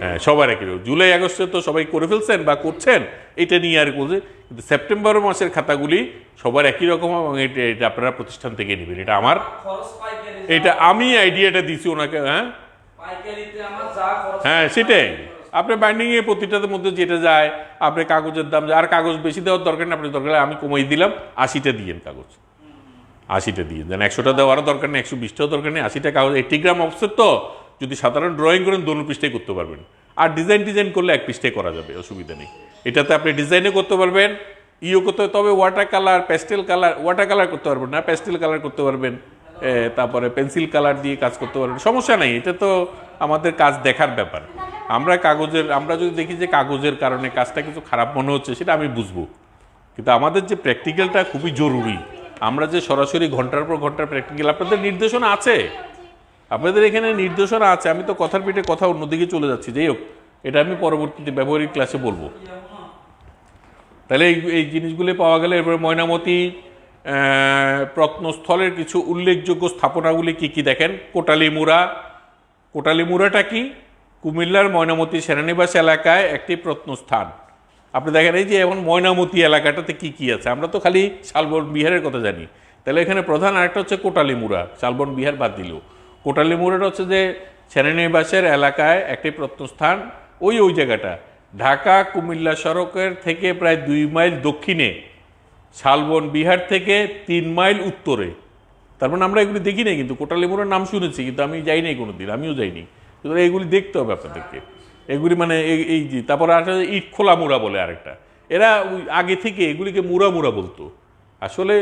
হ্যাঁ সবার একই রকম। জুলাই আগস্টে তো সবাই করে ফেলছেন বা করছেন, এটা নিয়ে আর বলছে, কিন্তু সেপ্টেম্বর মাসের খাতাগুলি সবার একই রকম এবং এটা আপনারা প্রতিষ্ঠান থেকে নেবেন। এটা আমার, এটা আমি আইডিয়াটা দিছি ওনাকে। হ্যাঁ সেটাই, আপনার বাইন্ডিংয়ে প্রতিটার মধ্যে যেটা যায়, আপনার কাগজের দাম, আর কাগজ বেশি দেওয়ার দরকার নেই, আপনি দরকার আমি কমিয়ে দিলাম 80টা দিয়েন কাগজ, 80টা দিয়ে দেন, 100টা দেওয়ারও দরকার নেই, 120টাও দরকার নেই, 80টা কাগজ। 80 গ্রাম অফসেট তো যদি সাধারণ ড্রয়িং করেন দোনো পৃষ্ঠায় করতে পারবেন, আর ডিজাইন করলে 1 পৃষ্ঠায় করা যাবে, অসুবিধা নেই। এটাতে আপনি ডিজাইনে করতে পারবেন, করতে, তবে water colour, pastel colour, water colour করতে পারবেন না, প্যাস্টেল কালার করতে পারবেন, তারপরে পেন্সিল কালার দিয়ে কাজ করতে পারবেন, সমস্যা নেই। এটা তো আমাদের কাজ দেখার ব্যাপার। আমরা যদি দেখি যে কাগজের কারণে কাজটা কিছু খারাপ মনে হচ্ছে, সেটা আমি বুঝবো, কিন্তু আমাদের যে প্র্যাকটিক্যালটা খুবই জরুরি। আমরা যে সরাসরি ঘন্টার পর ঘন্টার প্র্যাকটিক্যাল, আপনাদের নির্দেশনা আছে, আপনাদের এখানে নির্দেশনা আছে, আমি তো কথার পিঠে কথা অন্যদিকে চলে যাচ্ছি। যাই হোক, এটা আমি পরবর্তীতে ব্যবহারিক ক্লাসে বলবো। তাহলে এই জিনিসগুলি পাওয়া গেলে এরপরে ময়নামতি প্রত্নস্থলের কিছু উল্লেখযোগ্য স্থাপনাগুলি কি কি দেখেন। কোটালীমুড়াটা কি? কুমিল্লার ময়নামতি সেনানিবাস এলাকায় একটি প্রত্নস্থান। আপনি দেখেন এই যে এখন ময়নামতি এলাকাটাতে কি কি আছে, আমরা তো খালি শালবন বিহারের কথা জানি, তাহলে এখানে প্রধান আরেকটা হচ্ছে কোটালীমুড়া, শালবন বিহার বাদ দিল। কোটালীমুড়াটা হচ্ছে যে সেনানিবাসের এলাকায় একটি প্রত্নস্থান। ওই জায়গাটা ঢাকা কুমিল্লা সড়কের থেকে প্রায় 2 মাইল দক্ষিণে, শালবন বিহার থেকে 3 মাইল উত্তরে। তার মানে আমরা এগুলি দেখি নাই, কিন্তু কোটালীমুড়ার নাম শুনেছি, কিন্তু আমি যাই নাই কোনোদিন, আমিও যাইনি, কিন্তু এইগুলি দেখতে হবে আপনাদেরকে। এগুলি মানে এই যে, তারপরে আরেকটা ইট খোলা মুড়া বলে আরেকটা, এরা আগে থেকে এগুলিকে মুড়া বলতো। আসলে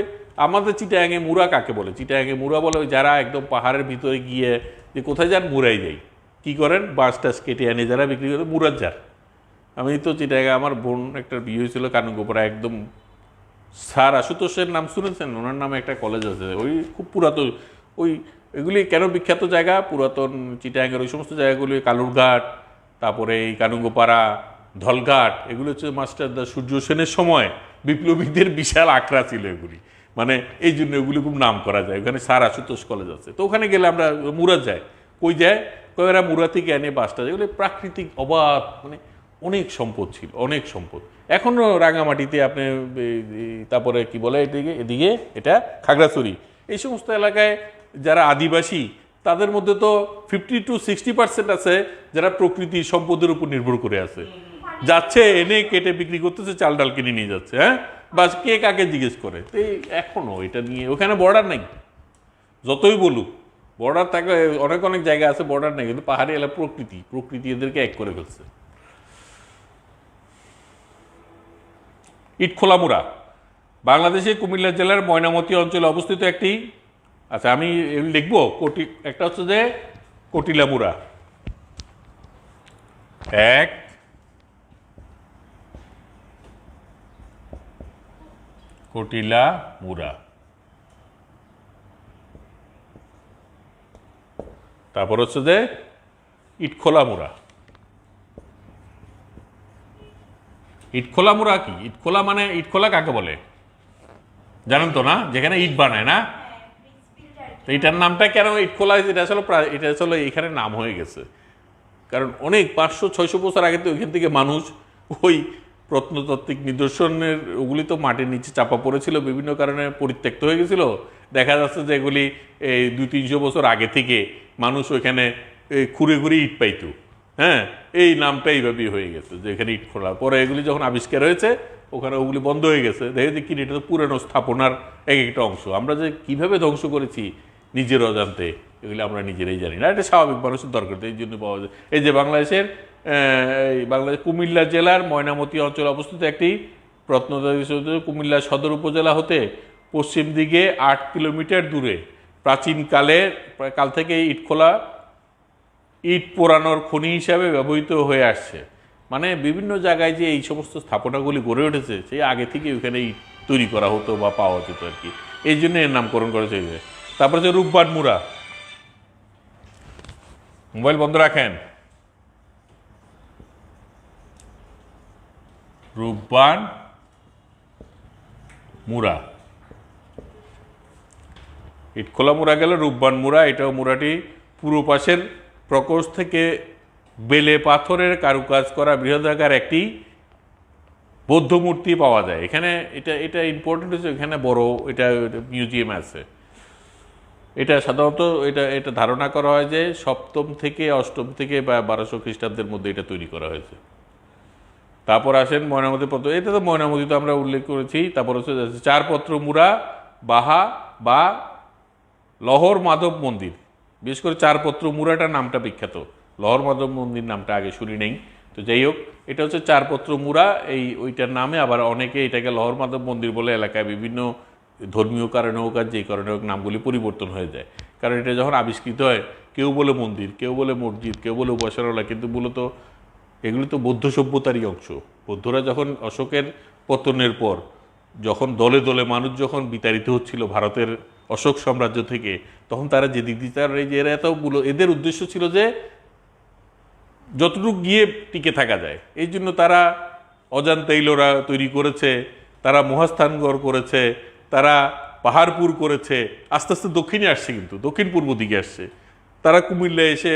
আমাদের চিটাগাঙে মুড়া কাকে বলে? চিটাগাঙে মুড়া বলে যারা একদম পাহাড়ের ভিতরে গিয়ে যে কোথায় যান, মুড়াই যাই, কি করেন, বাঁশ টাস কেটে আনে যারা বিক্রি করে, মুড়ার যার। আমি তো চিটাগাঙে আমার বোন একটা বিয়ে হয়েছিল কানুগোপাড়া, একদম স্যার আশুতোষের নাম শুনেছেন? ওনার নামে একটা কলেজ আছে, ওই খুব পুরাতন, এগুলি কেন বিখ্যাত জায়গা, পুরাতন চিটাগাঙের ওই সমস্ত জায়গাগুলি, কালুরঘাট, তারপরে এই কানুগোপাড়া, ধলঘাট, এগুলো হচ্ছে মাস্টার দা সূর্য সেনের সময় বিপ্লবীদের বিশাল আখড়া ছিল এগুলি, মানে এই জন্য এগুলি খুব নাম করা যায়। ওখানে স্যার আশুতোষ কলেজ আছে, তো ওখানে গেলে আমরা মুড়া যাই, কই যায়, এরা মুড়া থেকে এনে বাসটা, এগুলো প্রাকৃতিক অবাধ, মানে অনেক সম্পদ ছিল, অনেক সম্পদ। এখনও রাঙামাটিতে আপনি, তারপরে কি বলে এদিকে এটা খাগড়াছড়ি, এই সমস্ত এলাকায় যারা আদিবাসী, তাদের মধ্যে তো 50 to 60% আছে যারা প্রকৃতি সম্পদের উপর নির্ভর করে আছে, যাচ্ছে এনে কেটে বিক্রি করতেছে, চাল ডাল কিনে নিয়ে যাচ্ছে, হ্যাঁ বাস, কে কাকে জিজ্ঞেস করে। তো এখনো এটা নিয়ে ওখানে বর্ডার নাই, যতই বলুক বর্ডার থাকে, অনেক জায়গা আছে বর্ডার নেই, কিন্তু পাহাড়ি এলাকা প্রকৃতি এদেরকে এক করে ফেলছে। ইটখোলামুড়া বাংলাদেশের কুমিল্লা জেলার ময়নামতি অঞ্চলে অবস্থিত একটি, আচ্ছা আমি লিখবো, একটা হচ্ছে যে কটিলামুড়া, এক কটিলামুড়া, তারপর হচ্ছে যে ইটখোলামুড়া। ইটখোলামুড়া কি? ইটখোলা মানে, ইটখোলা কাকে বলে জানেন তো না? যেখানে ইট বানায় না, এটার নামটা কেন ইটখোলা? এটা আসলে এখানে নাম হয়ে গেছে, কারণ অনেক 500-600 বছর আগে তো ওইখান থেকে মানুষ ওই প্রত্নতাত্ত্বিক নিদর্শনের ওগুলি তো মাটির নিচে চাপা পড়েছিল, বিভিন্ন কারণে পরিত্যক্ত হয়ে গেছিল। দেখা যাচ্ছে যে এগুলি এই 200-300 বছর আগে থেকে মানুষ ওইখানে খুঁড়ে ইট পাইতো, হ্যাঁ এই নামটা এইভাবেই হয়ে গেছে যে এখানে ইট খোলা। পরে এগুলি যখন আবিষ্কার হয়েছে ওখানে ওগুলি বন্ধ হয়ে গেছে, দেখে যে কি এটা তো পুরানো স্থাপনার একটা অংশ, আমরা যে কিভাবে ধ্বংস করেছি নিজের অজান্তে, এগুলি আমরা নিজেরাই জানি না। এটা স্বাভাবিক, মানুষের দরকার, এই জন্য পাওয়া যায়। এই যে বাংলাদেশ কুমিল্লা জেলার ময়নামতি অঞ্চলে অবস্থিত একটি প্রত্নতাত্ত্বিক, কুমিল্লা সদর উপজেলা হতে পশ্চিম দিকে 8 কিলোমিটার দূরে, প্রাচীন কাল থেকে ইট পোড়ানোর খনি হিসাবে ব্যবহৃত হয়ে আসছে। মানে বিভিন্ন জায়গায় যে এই সমস্ত স্থাপনাগুলি গড়ে উঠেছে সেই আগে থেকে ওখানে ইট তৈরি করা হতো বা পাওয়া যেত আর কি, এই জন্য এর নামকরণ করেছে। তারপর হচ্ছে রূপবান মুরা। মোবাইল বন্ধ রাখেন। রূপবান মুরা, ইটখোলা মুরা গেল, রূপবান মুরা। এটাও মুরাটি পূর্ব পাশের প্রকোষ্ঠ থেকে বেলে পাথরের কারুকাজ করা বৃহদাকার একটি বৌদ্ধ মূর্তি পাওয়া যায় এখানে। এটা এটা ইম্পর্টেন্ট হচ্ছে, এখানে বড় এটা মিউজিয়াম আছে। এটা সাধারণত এটা এটা ধারণা করা হয় যে সপ্তম থেকে অষ্টম থেকে বা 1200 খ্রিস্টাব্দের মধ্যে এটা তৈরি করা হয়েছে। তারপর আসেন ময়নামতি পত্র, এটা তো ময়নামতি তো আমরা উল্লেখ করেছি। তারপর হচ্ছে চারপত্র মুরা বাহা বা লহর মাধব মন্দির, বিশেষ করে চারপত্র মুরাটার নামটা বিখ্যাত, লহর মাধব মন্দির নামটা আগে শুনি নেই। তো যাই হোক, এটা হচ্ছে চারপত্র মুরা, এই ওইটার নামে আবার অনেকে এটাকে লহর মাধব মন্দির বলে এলাকায় বিভিন্ন ধর্মীয় কারণে হোক আর যে কারণে হোক নামগুলি পরিবর্তন হয়ে যায়। কারণ এটা যখন আবিষ্কৃত হয় কেউ বলে মন্দির, কেউ বলে মসজিদ, কেউ বলে উপাসনালয়, কিন্তু মূলত এগুলি তো বৌদ্ধ সভ্যতারই অংশ। বৌদ্ধরা যখন অশোকের পতনের পর যখন দলে দলে মানুষ যখন বিতাড়িত হচ্ছিল ভারতের অশোক সাম্রাজ্য থেকে, তখন তারা যে দিক দিয়ে এই যে এরা এতগুলো, এদের উদ্দেশ্য ছিল যে যতটুকু গিয়ে টিকে থাকা যায়, এই জন্য তারা অজান্তা ইলোরা তৈরি করেছে, তারা মহাস্থানগড় করেছে, তারা পাহাড়পুর করেছে, আস্তে আস্তে দক্ষিণে আসছে, কিন্তু দক্ষিণ পূর্ব দিকে আসছে। তারা কুমিল্লা এসে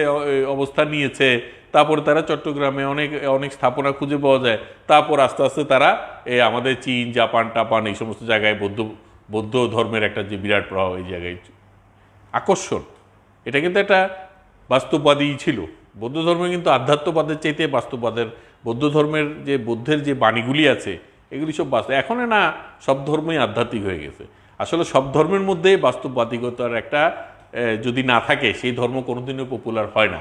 অবস্থান নিয়েছে, তারপর তারা চট্টগ্রামে অনেক অনেক স্থাপনা খুঁজে পাওয়া যায়। তারপর আস্তে আস্তে তারা আমাদের চীন, জাপান টাপান এই সমস্ত জায়গায় বৌদ্ধ ধর্মের একটা যে বিরাট প্রভাব এই জায়গায় আকর্ষণ, এটা কিন্তু একটা বাস্তববাদী ছিল। বৌদ্ধ ধর্মে কিন্তু আধ্যাত্মবাদের চাইতে বাস্তববাদের, বৌদ্ধ ধর্মের যে বৌদ্ধের যে বাণীগুলি আছে এগুলি সব বাস্তব। এখন না সব ধর্মই আধ্যাত্মিক হয়ে গেছে। আসলে সব ধর্মের মধ্যে বাস্তববাদিকতার একটা যদি না থাকে সেই ধর্ম কোনোদিনও পপুলার হয় না,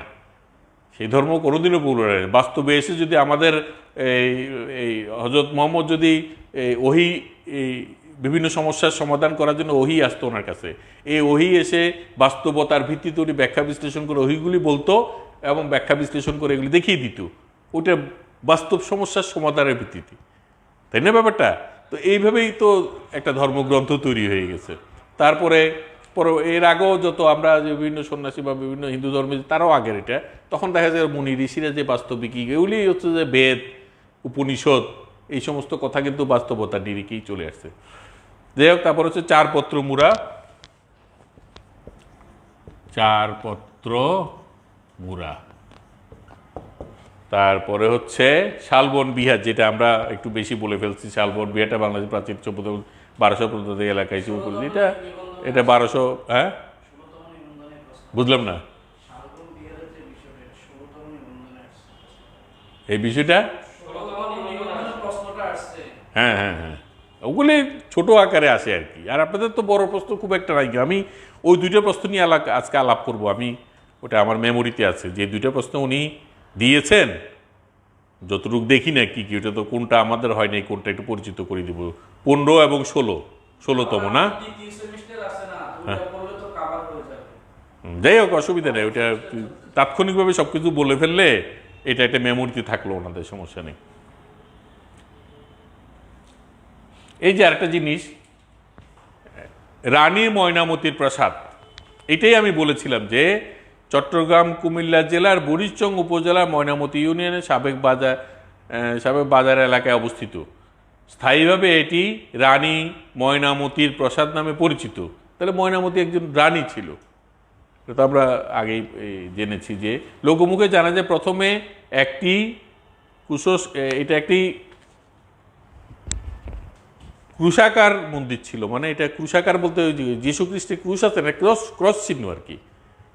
সেই ধর্ম কোনোদিনও পপুলার হয় না। বাস্তবে এসে যদি আমাদের এই হযরত মুহাম্মদ যদি ওহী বিভিন্ন সমস্যার সমাধান করার জন্য ওহী আসতো ওনার কাছে, এই ওহী এসে বাস্তবতার ভিত্তিতে উনি ব্যাখ্যা বিশ্লেষণ করে ওহীগুলি বলতো এবং ব্যাখ্যা বিশ্লেষণ করে এগুলি দেখিয়ে দিত, ওইটা বাস্তব সমস্যার সমাধানের ভিত্তিতে, তাই না ব্যাপারটা? তো এইভাবেই তো একটা ধর্মগ্রন্থ তৈরি হয়ে গেছে। তারপরে এর আগেও যত আমরা যে বিভিন্ন সন্ন্যাসী বা বিভিন্ন হিন্দু ধর্মে, তারাও আগের এটা, তখন দেখা যায় মুনি ঋষিরা যে বাস্তবিকই, এগুলি হচ্ছে যে বেদ উপনিষদ এই সমস্ত কথা কিন্তু বাস্তবতার নিরিখেই চলে আসছে। যাই হোক, তারপর হচ্ছে চারপত্র মুরা, চারপত্র মুরা। তারপরে হচ্ছে শালবন বিহার, যেটা আমরা একটু বেশি বলে ফেলছি। শালবন বিহারটা বাংলাদেশের প্রাচীন সভ্যতা 1200 পর্যন্ত এলাকায় শুরু করেছি। এটা 1200, হ্যাঁ বুঝলাম না এই বিষয়টা। হ্যাঁ হ্যাঁ হ্যাঁ, ওগুলি ছোট আকারে আসে আর কি। আর আপনাদের তো বড় প্রশ্ন খুব একটা নাই। আমি ওই দুইটা প্রশ্ন নিয়ে আজকে আলাপ করব। আমি ওটা আমার মেমোরিতে আছে, যে দুইটা প্রশ্ন উনি দিয়েছেন, যতটুকু দেখি না কি কি, ওটা তো কোনটা আমাদের হয় নাই, কোনটা একটু পরিচিত করে দিব। 15 এবং 16তম না? যাই হোক, অসুবিধা নেই, ওইটা তাৎক্ষণিকভাবে সবকিছু বলে ফেললে এটা একটা মেমোরিতে থাকলো, ওনাদের সমস্যা নেই। এই যে আরেকটা জিনিস, রানী ময়নামতির প্রাসাদ, এটাই আমি বলেছিলাম যে চট্টগ্রাম কুমিল্লা জেলার বুড়িচং উপজেলার ময়নামতি ইউনিয়নের সাবেক বাজার এলাকায় অবস্থিত। স্থায়ীভাবে এটি রানী ময়নামতির প্রাসাদ নামে পরিচিত। তাহলে ময়নামতি একজন রানী ছিল, এটা আমরা আগেই জেনেছি। যে লোকমুখে জানা যায় প্রথমে একটি এটা একটি ক্রুশাকার মন্দির ছিল। মানে এটা ক্রুশাকার বলতে ওই যীশু খ্রিস্টের ক্রুশ আছে না, ক্রস চিহ্ন আর কি,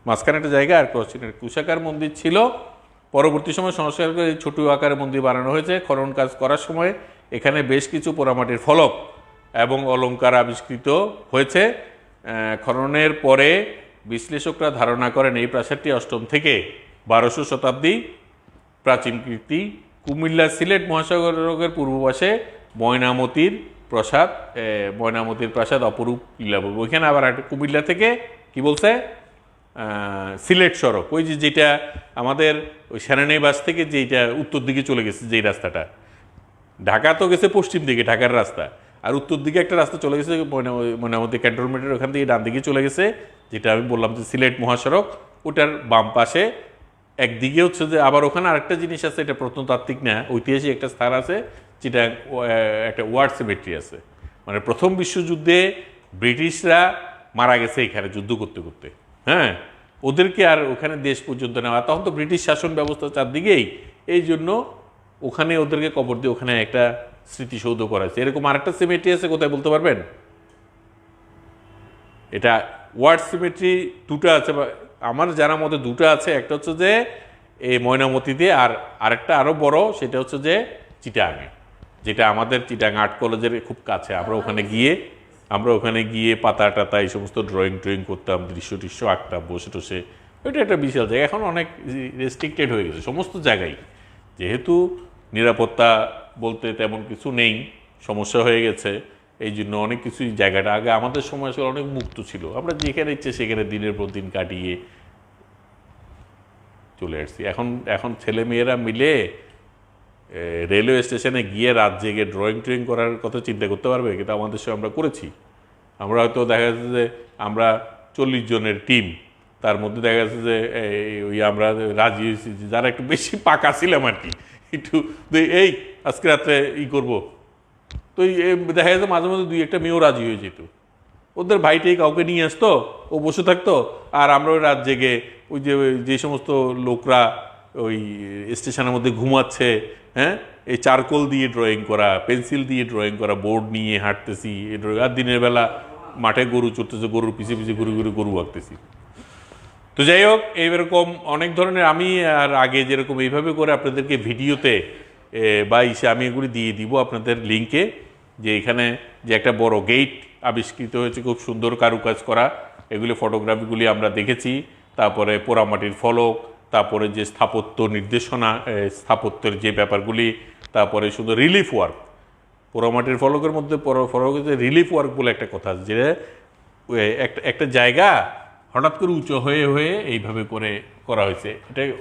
মাঝখানে একটা জায়গা আর ক্রস চিহ্ন, ক্রুশাকার মন্দির ছিল। পরবর্তী সময় সংস্কার করে ছোট আকারের মন্দির বানানো হয়েছে। খনন কাজ করার সময় এখানে বেশ কিছু পোড়ামাটির ফলক এবং অলঙ্কার আবিষ্কৃত হয়েছে। খননের পরে বিশ্লেষকরা ধারণা করেন এই প্রাসাদটি 8ম থেকে 1200 শতাব্দী প্রাচীন কীর্তি। কুমিল্লা সিলেট মহাসাগরের পূর্ব পাশে ময়নামতির প্রাসাদ অপরূপ লীলাভূমি। ওইখানে আবার একটা কুমিল্লা থেকে কি বলছে, সিলেট সড়ক, ওই যে যেটা আমাদের ওই সেনানিবাস থেকে যেটা উত্তর দিকে চলে গেছে, যেই রাস্তাটা, ঢাকা তো গেছে পশ্চিম দিকে, ঢাকার রাস্তা, আর উত্তর দিকে একটা রাস্তা চলে গেছে ময়নামতি ক্যান্টনমেন্টের ওখান থেকে ডান দিকে চলে গেছে, যেটা আমি বললাম যে সিলেট মহাসড়ক, ওটার বাম পাশে একদিকে হচ্ছে যে আবার ওখানে আরেকটা জিনিস আছে, এটা প্রত্নতাত্ত্বিক না, ঐতিহাসিক একটা স্থান আছে, যেটা একটা ওয়ার সিমেট্রি আছে। মানে প্রথম বিশ্বযুদ্ধে ব্রিটিশরা মারা গেছে এখানে যুদ্ধ করতে করতে, হ্যাঁ, ওদেরকে আর ওখানে দেশ পর্যন্ত নেওয়া, তখন তো ব্রিটিশ শাসন ব্যবস্থা চারদিকেই, এই জন্য ওখানে ওদেরকে কবর দিয়ে ওখানে একটা স্মৃতিসৌধ করা হয়েছে। এরকম আরেকটা সিমেট্রি আছে, কোথায় বলতে পারবেন? এটা ওয়ার্ড সিমেট্রি দুটো আছে, আমার জানা মতে দুটো আছে, একটা হচ্ছে যে এই ময়নামতিতে, আর আরেকটা আরো বড়, সেটা হচ্ছে যে চিটাগাঙে, যেটা আমাদের চিটাগাং আর্ট কলেজের খুব কাছে। আমরা ওখানে গিয়ে পাতা টাতা এই সমস্ত ড্রয়িং করতাম, দৃশ্য আঁকতাম বসে টসে। ওইটা একটা বিশাল জায়গা, এখন অনেক রেস্ট্রিক্টেড হয়ে গেছে সমস্ত জায়গায়, যেহেতু নিরাপত্তা বলতে তেমন কিছু নেই, সমস্যা হয়ে গেছে, এই জন্য অনেক কিছুই জায়গাটা, আগে আমাদের সময় আসলে অনেক মুক্ত ছিল, আমরা যেখানে ইচ্ছে সেখানে দিনের পর দিন কাটিয়ে চলে আসছি। এখন ছেলে মেয়েরা মিলে রেলওয়ে স্টেশনে গিয়ে রাত জেগে ড্রয়িং করার কথা চিন্তা করতে পারবে? কিন্তু আমাদের সময় আমরা করেছি। আমরা হয়তো দেখা যাচ্ছে যে আমরা 40 জনের টিম, তার মধ্যে দেখা যাচ্ছে যে ওই আমরা রাজি হয়েছি, যারা একটু বেশি পাকা ছিলাম আর কি, একটু এই আজকে রাত্রে করবো, তো দেখা যাচ্ছে মাঝে মাঝে 2-1টা মেয়েও রাজি হয়ে যেত, ওদের ভাইটাই কাউকে নিয়ে আসতো, ও বসে থাকতো, আর আমরা ওই রাত জেগে ওই যে সমস্ত লোকরা ওই স্টেশনের মধ্যে ঘুমাচ্ছে, হ্যাঁ, এই চারকোল দিয়ে ড্রয়িং করা, পেন্সিল দিয়ে ড্রয়িং করা, বোর্ড নিয়ে হাঁটতেছি, আর দিনের বেলা মাঠে গরু চড়তেছে, গরুর পিছিয়ে পিছিয়ে ঘুরে গরু আঁকতেছি। তো যাই হোক, এইরকম অনেক ধরনের, আমি আর আগে যেরকম এইভাবে করে আপনাদেরকে ভিডিওতে বা আমি এগুলি দিয়ে দিব আপনাদের লিঙ্কে, যে এখানে যে একটা বড় গেট আবিষ্কৃত হয়েছে, খুব সুন্দর কারুকাজ করা, এগুলি ফটোগ্রাফিগুলি আমরা দেখেছি। তারপরে পোড়ামাটির ফলক, তারপরে যে স্থাপত্য নির্দেশনা, স্থাপত্যের যে ব্যাপারগুলি, তারপরে শুধু রিলিফ ওয়ার্ক, পোড়ামাটির ফলকের মধ্যে ফলকের রিলিফ ওয়ার্ক বলে একটা কথা আছে, যে একটা জায়গা হঠাৎ করে উঁচু হয়ে হয়ে এইভাবে করে করা হয়েছে,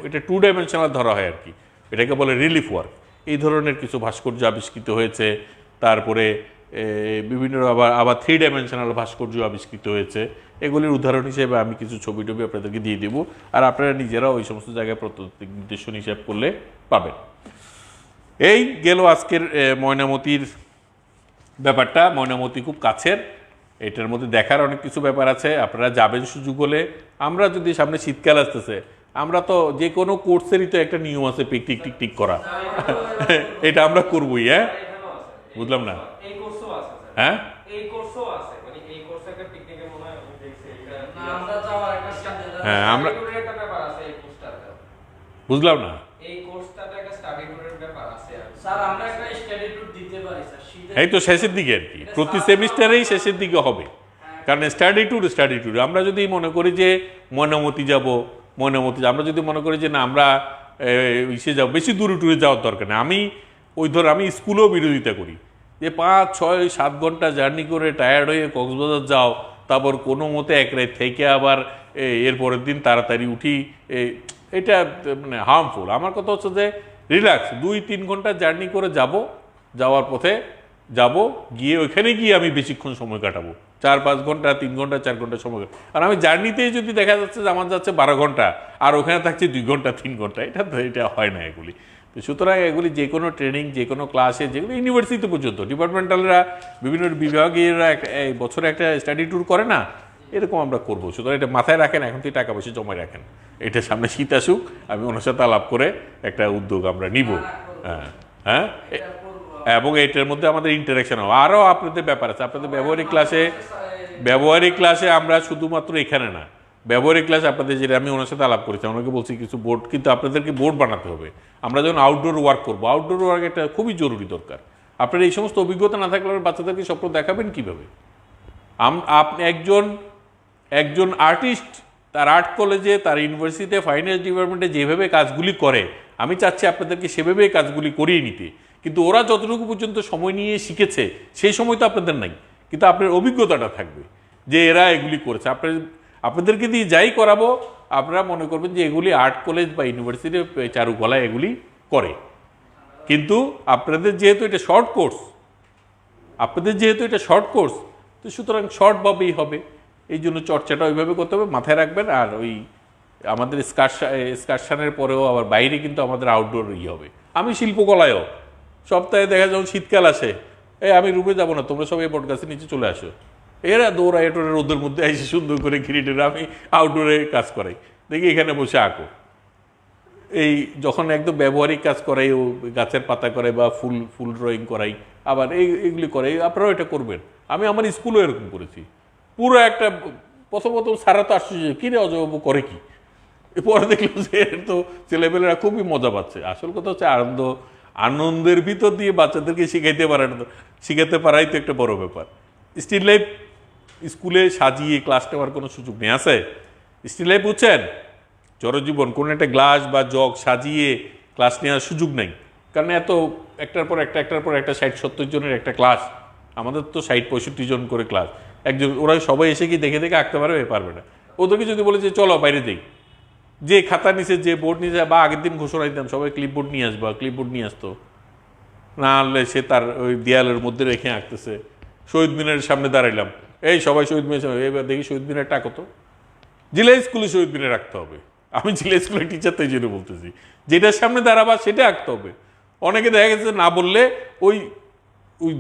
এটা 2 ডাইমেনশনাল ধরা হয় আর কি, এটাকে বলে রিলিফ ওয়ার্ক। এই ধরনের কিছু ভাস্কর্য আবিষ্কৃত হয়েছে। তারপরে বিভিন্ন আবার 3 ডাইমেনশনাল ভাস্কর্য আবিষ্কৃত হয়েছে। এগুলির উদাহরণ হিসেবে আমি কিছু ছবি টবি আপনাদেরকে দিয়ে দেবো, আর আপনারা নিজেরাও ওই সমস্ত জায়গায় প্রত্নতাত্ত্বিক নির্দেশন হিসাব করলে পাবেন। এই গেল আজকের ময়নামতির ব্যাপারটা। ময়নামতি খুব কাছের, এটার মধ্যে দেখার অনেক কিছু ব্যাপার আছে, আপনারা যাবেন সুযোগ হলে। আমরা যদি সামনে শীতকাল আসতেছে, আমরা তো যে কোনো কোর্সেরই তো একটা নিয়ম আছে, টিক করা, এটা আমরা করবোই। হ্যাঁ, বুঝলাম না, হ্যাঁ হ্যাঁ আমরা বুঝলাম না, এই তো শেষের দিকে আর কি, প্রতি সেমিস্টারেই শেষের দিকে হবে, কারণ স্টাডি ট্যুর আমরা যদি মনে করি যে ময়নামতি আমরা যদি মনে করি যে না আমরা ইসে যাবো, বেশি দূরে ট্যুরে যাওয়ার দরকার নেই। আমি স্কুলেও বিরোধিতা করি যে 5-6-7 ঘন্টা জার্নি করে টায়ার্ড হয়ে কক্সবাজার যাও, তারপর কোনো মতে এক রাত থেকে আবার এর পরের দিন তাড়াতাড়ি উঠি, এটা মানে হার্মফুল। আমার কথা হচ্ছে যে রিল্যাক্স, 2-3 ঘন্টা জার্নি করে যাওয়ার পথে গিয়ে ওইখানে গিয়ে আমি বেশিক্ষণ সময় কাটাবো, 4-5 ঘন্টা, 3 ঘন্টা, 4 ঘন্টা সময়। আর আমি জার্নিতেই যদি দেখা যাচ্ছে যে আমার যাচ্ছে 12 ঘন্টা, আর ওখানে থাকছে 2 ঘন্টা 3 ঘন্টা, এটা হয় না এগুলি। তো সুতরাং এগুলি যে কোনো ট্রেনিং, যে কোনো ক্লাসে, যেগুলো ইউনিভার্সিটি পর্যন্ত ডিপার্টমেন্টালরা, বিভিন্ন বিভাগীয়রা এই বছরে একটা স্টাডি ট্যুর করে না, এরকম আমরা করবো। সুতরাং এটা মাথায় রাখেন, এখন থেকে টাকা পয়সা জমায় রাখেন, এটা সামনে শীত আসুক, আমি ওনার সাথে আলাপ করে একটা উদ্যোগ আমরা নিব। হ্যাঁ, এবং এটার মধ্যে আমাদের ইন্টারাকশন হবে। আরও আপনাদের ব্যাপার আছে, আপনাদের ব্যবহারিক ক্লাসে আমরা শুধুমাত্র এখানে না, ব্যবহারিক ক্লাস আপনাদের, যেটা আমি ওনার সাথে আলাপ করেছি, ওনাকে বলছি কিছু বোর্ড, কিন্তু আপনাদেরকে বোর্ড বানাতে হবে। আমরা যখন আউটডোর ওয়ার্ক করবো, আউটডোর ওয়ার্ক এটা খুবই জরুরি দরকার। আপনার এই সমস্ত অভিজ্ঞতা না থাকলে বাচ্চাদেরকে স্বপ্ন দেখাবেন কীভাবে? আপনি একজন আর্টিস্ট, তার আর্ট কলেজে, তার ইউনিভার্সিটিতে, ফাইন আর্টস ডিপার্টমেন্টে যেভাবে কাজগুলি করে, আমি চাচ্ছি আপনাদেরকে সেভাবে কাজগুলি করিয়ে নিতে। কিন্তু ওরা যতটুকু পর্যন্ত সময় নিয়ে শিখেছে, সেই সময় তো আপনাদের নাই, কিন্তু আপনার অভিজ্ঞতাটা থাকবে যে এরা এগুলি করেছে। আপনাদেরকে দিয়ে যাই করাবো আপনারা মনে করবেন যে এগুলি আর্ট কলেজ বা ইউনিভার্সিটি চারুকলা এগুলি করে, কিন্তু আপনাদের যেহেতু এটা শর্ট কোর্স তো সুতরাং শর্টভাবেই হবে। এই জন্য চর্চাটা ওইভাবে করতে হবে, মাথায় রাখবেন। আর ওই আমাদের এক্সকারশনের পরেও আবার বাইরে কিন্তু আমাদের আউটডোর হবে। আমি শিল্পকলায়ও সপ্তাহে দেখা যখন শীতকাল আসে, আমি রুমে যাবো না, তোমরা সবাই বট গাছের নিচে চলে আসো, এরা দৌড়ায় টোরে রোদের মধ্যে এসে সুন্দর করে ঘিরিটে আমি আউটডোরে কাজ করাই, দেখি এখানে বসে আঁকো। এই যখন একদম ব্যবহারিক কাজ করাই, ও গাছের পাতা করে বা ফুল ড্রয়িং করাই, আবার এইগুলি করে, আপনারাও এটা করবেন। আমি আমার স্কুলেও এরকম করেছি। পুরো একটা প্রথম সারা তো আশ্চর্য, কী রে অজবাবু করে কি, পরে দেখলাম যে তো ছেলেমেয়েরা খুবই মজা পাচ্ছে। আসল কথা হচ্ছে আনন্দের ভিতর দিয়ে বাচ্চাদেরকে শিখাতে পারাই তো একটা বড় ব্যাপার। স্টিল লাইফ স্কুলে সাজিয়ে ক্লাস নেওয়ার কোনো সুযোগ নেই, আছে? স্টিল লাইফ বুঝছেন, জড়জীবন কোনো একটা গ্লাস বা জগ সাজিয়ে ক্লাস নেওয়ার সুযোগ নেই, কারণ এত একটার পর একটা 60-70 জনের একটা ক্লাস, আমাদের তো 60-65 জন করে ক্লাস। একজন ওরা সবাই এসে কি দেখে আঁকতে পারবে না। ওদেরকে যদি বলে যে চলো বাইরে দিই, যে খাতা নিচে যে বোর্ড নিয়ে যায়, বা আগের দিন ঘোষণা দিতাম সবাই ক্লিপবোর্ড নিয়ে আসবা, ক্লিপবোর্ড নিয়ে আসতো, না আনলে সে তার ওই দেয়ালের মধ্যে রেখে আঁকতেছে। শহীদ মিনারের সামনে দাঁড়াইলাম, এই সবাই শহীদ মিনার, এবার দেখি শহীদ মিনারটা আঁকো তো। জেলা স্কুলে শহীদ মিনার রাখতে হবে, আমি জেলা স্কুলের টিচার তাই জন্য বলতেছি, যেটার সামনে দাঁড়াবা সেটা আঁকতে হবে। অনেকে দেখা গেছে না বললে ওই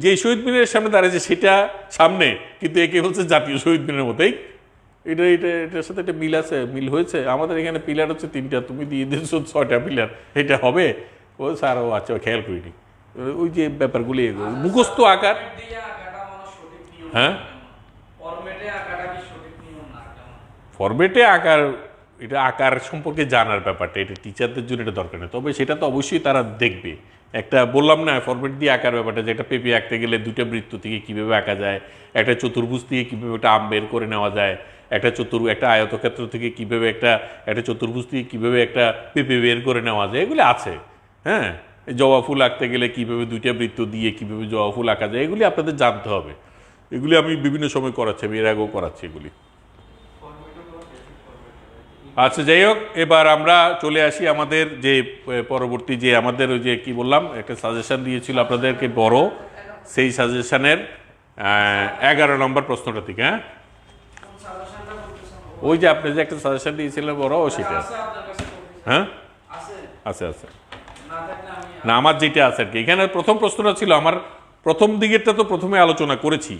যে শহীদ মিনারের সামনে দাঁড়িয়েছে সেটা সামনে, কিন্তু একে বলছে জাতীয় শহীদ মিনারের মতোই। এটার সাথে একটা মিল হয়েছে। আমাদের এখানে পিলার হচ্ছে 3টা, তুমি দিয়ে দিয়েছো 6টা পিলার, এটা হবে? ও স্যার, ও আচ্ছা, খেয়াল করিনি। ওই যে ব্যাপারগুলি মুখস্থ আকার, হ্যাঁ ফরম্যাটে আকার, এটা আকার সম্পর্কে জানার ব্যাপারটা, এটা টিচারদের জন্য এটা দরকার নেই। তবে সেটা তো অবশ্যই তারা দেখবে। একটা বললাম না ফরম্যাট দিয়ে আঁকার ব্যাপারটা, যে একটা পেঁপে আঁকতে গেলে 2টা বৃত্ত থেকে কীভাবে আঁকা যায়, একটা চতুর্ভুজ থেকে কীভাবে একটা আম বের করে নেওয়া যায়, একটা আয়তক্ষেত্র থেকে কীভাবে একটা চতুর্ভুজ থেকে কীভাবে একটা পেঁপে বের করে নেওয়া যায়, এগুলি আছে। হ্যাঁ, জবা ফুল আঁকতে গেলে কীভাবে 2টা বৃত্ত দিয়ে কীভাবে জবা ফুল আঁকা যায়, এগুলি আপনাদের জানতে হবে। এগুলি আমি বিভিন্ন সময় করাচ্ছি, আমি এর আগেও করাচ্ছি এগুলি। আচ্ছা, যাই হোক, এবার আমরা চলে আসি আমাদের যে পরবর্তী যে আমাদের ওই যে কি বললাম, একটা সাজেশন দিয়েছিল আপনাদেরকে বড়, সেই সাজেশনের 11 নম্বর প্রশ্নটা থেকে। হ্যাঁ, ওই যে আপনি যে একটা সাজেশন দিয়েছিলেন বড়, ও সেটা। হ্যাঁ, আছে না, আমার যেটা আছে আর কি। এখানে প্রথম প্রশ্নটা ছিল আমার, প্রথম দিকেরটা তো প্রথমে আলোচনা করেছি,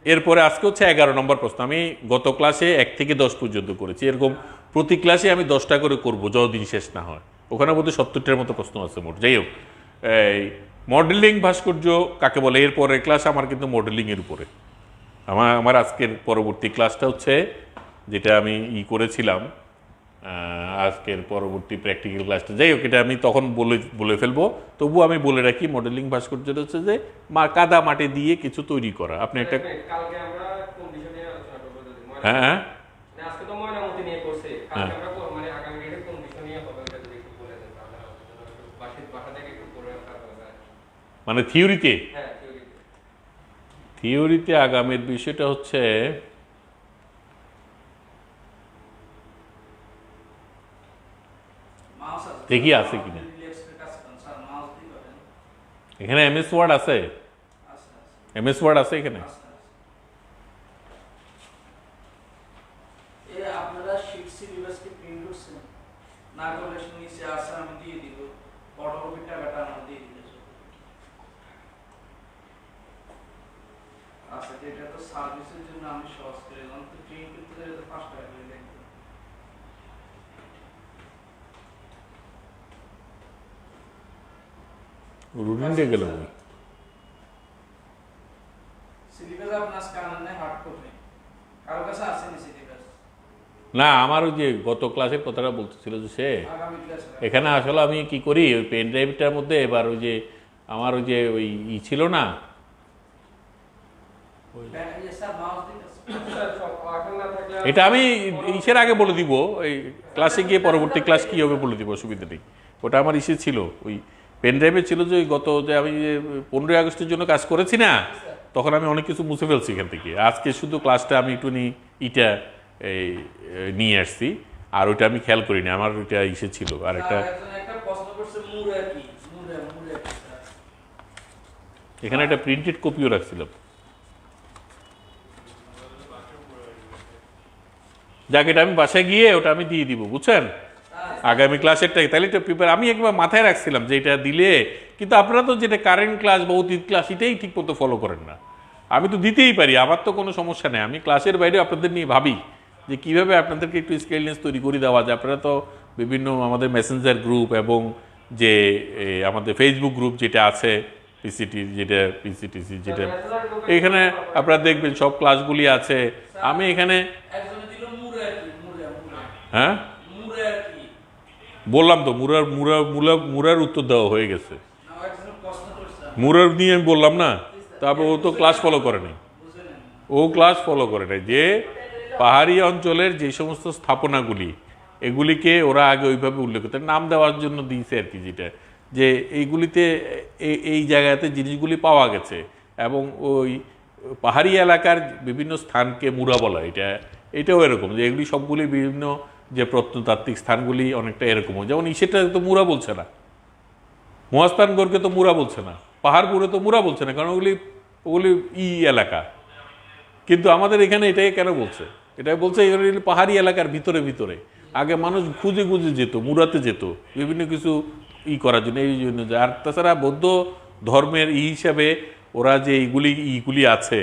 এরপরে আজকে হচ্ছে 11 নম্বর প্রশ্ন। আমি গত ক্লাসে 1 থেকে 10 পর্যন্ত করেছি, এরকম প্রতি ক্লাসে আমি 10টা করে করবো যতদিন শেষ না হয়। ওখানে বোধহয় 70টার মতো প্রশ্ন আছে মোট। যাই হোক, এই মডেলিং ভাস্কর্য কাকে বলে, এরপরের ক্লাস আমার কিন্তু মডেলিংয়ের উপরে। আমার আজকের পরবর্তী ক্লাসটা হচ্ছে যেটা আমি করেছিলাম, আজকের পরবর্তী প্র্যাকটিক্যাল ক্লাসটা। যাই হোক, এটা আমি তখন বলে ফেলবো, তবু আমি বলে রাখি, মডেলিং ভাস্কর্যটা হচ্ছে যে কাদা মাটি দিয়ে কিছু তৈরি করা। আপনি একটা হ্যাঁ, মানে থিওরিতে আগামের বিষয়টা হচ্ছে, দেখি আছে কিনা এখানে। এমএস ওয়ার্ড আছে, এখানে। আপনারা শীট সিলেবাস কি প্রিন্ট করছেন? না করলে নিচে আছে, আমি দিয়ে দিব, ফটোকপি টাকাটা আমি দিয়ে দিতে। আচ্ছা, এটা তো সার্ভিসের জন্য আমি সহজ করে দিলাম, তো প্রিন্ট করতে গেলে তো 5 টাকা করে লাগবে। রুটিন দিয়ে গেল সিলেবাস আপনার স্ক্যানারে হার্ড কপি কারো কাছে আছে নি সিলেবাস? না, আমার ওই যে গত ক্লাসের কথাটা বলতেছিল যে সে এখানে আসলে আমি কি করি, ওই পেন ড্রাইভটার মধ্যে এবার ওই যে আমার ওই যে ওই ছিল না, এটা আমি ইসের আগে বলে দিব, ওই ক্লাসে গিয়ে পরবর্তী ক্লাস কি হবে বলে দিব, অসুবিধা নেই। ওটা আমার ইসে ছিল, ওই পেন ড্রাইভে ছিল যে গত যে আমি 15ই আগস্টের জন্য কাজ করেছি না, তখন আমি অনেক কিছু মুছে ফেলছি এখান থেকে। আজকে শুধু ক্লাসটা আমি একটু ইটা এই নিয়ে আসছি, আর ওইটা আমি খেয়াল করিনি, আমার ওইটা ইসে ছিল। আর একটা একটা প্রশ্ন করছে মুরা কি, মুরা মুরা কি স্যার? এখানে একটা প্রিন্টেড কপিও রাখছিলাম। যাক, এটা আমি বাসায় গিয়ে ওটা আমি দিয়ে দিব, বুঝছেন, আগামী ক্লাসেরটাই। তাহলে এটা প্রিপেয়ার আমি একবার মাথায় রাখছিলাম যে এটা দিলে, কিন্তু আপনারা তো যেটা কারেন্ট ক্লাস বা অতীত ক্লাস এটাই ঠিক মতো ফলো করেন না। আমি তো দিতেই পারি, আমার তো কোনো সমস্যা নেই, আমি ক্লাসের বাইরে আপনাদের নিয়ে ভাবি যে কীভাবে আপনাদেরকে একটু স্কেলনেস তৈরি করে দেওয়া যায়। আপনারা তো বিভিন্ন আমাদের মেসেঞ্জার গ্রুপ এবং যে আমাদের ফেসবুক গ্রুপ যেটা আছে পিসিটি, যেটা পিসিটিসি, যেটা এখানে আপনারা দেখবেন সব ক্লাসগুলি আছে। আমি এখানে একজনে দিল মুরা কি, মুরা মুরা হ্যাঁ মুরা কি, বললাম তো মুরার উত্তর দেওয়া হয়ে গেছে। না একজনে প্রশ্ন করছে মুরার নিয়ে আমি বললাম না, তারপর ও তো ক্লাস ফলো করে নাই, বুঝলেন? ও ক্লাস ফলো করে নাই। যে পাহাড়ি অঞ্চলের যে সমস্ত স্থাপনাগুলি এগুলিকে ওরা আগে ওইভাবে উল্লেখ করতে নাম দেওয়ার জন্য দিয়েছে আর কি, যেটা যে এইগুলিতে এই জায়গাতে জিনিসগুলি পাওয়া গেছে, এবং ওই পাহাড়ি এলাকার বিভিন্ন স্থানকে মুরা বলা, এটাও এরকম যে এগুলি সবগুলি বিভিন্ন যে প্রত্নতাত্ত্বিক স্থানগুলি অনেকটা এরকম, যেমন সেটা তো মুরা বলছে না, মহাস্থানগড়কে তো মুরা বলছে না, পাহাড়পুরে তো মুরা বলছে না, কারণ ওগুলি এলাকা। কিন্তু আমাদের এখানে এটাই কেন বলছে, এটাই বলছে এগুলি পাহাড়ি এলাকার ভিতরে ভিতরে। আগে মানুষ খুঁজে খুঁজে যেত, মুরাতে যেত বিভিন্ন কিছু করার জন্য, এই জন্য। আর তাছাড়া বৌদ্ধ ধর্মের হিসাবে ওরা যে এইগুলি আছে,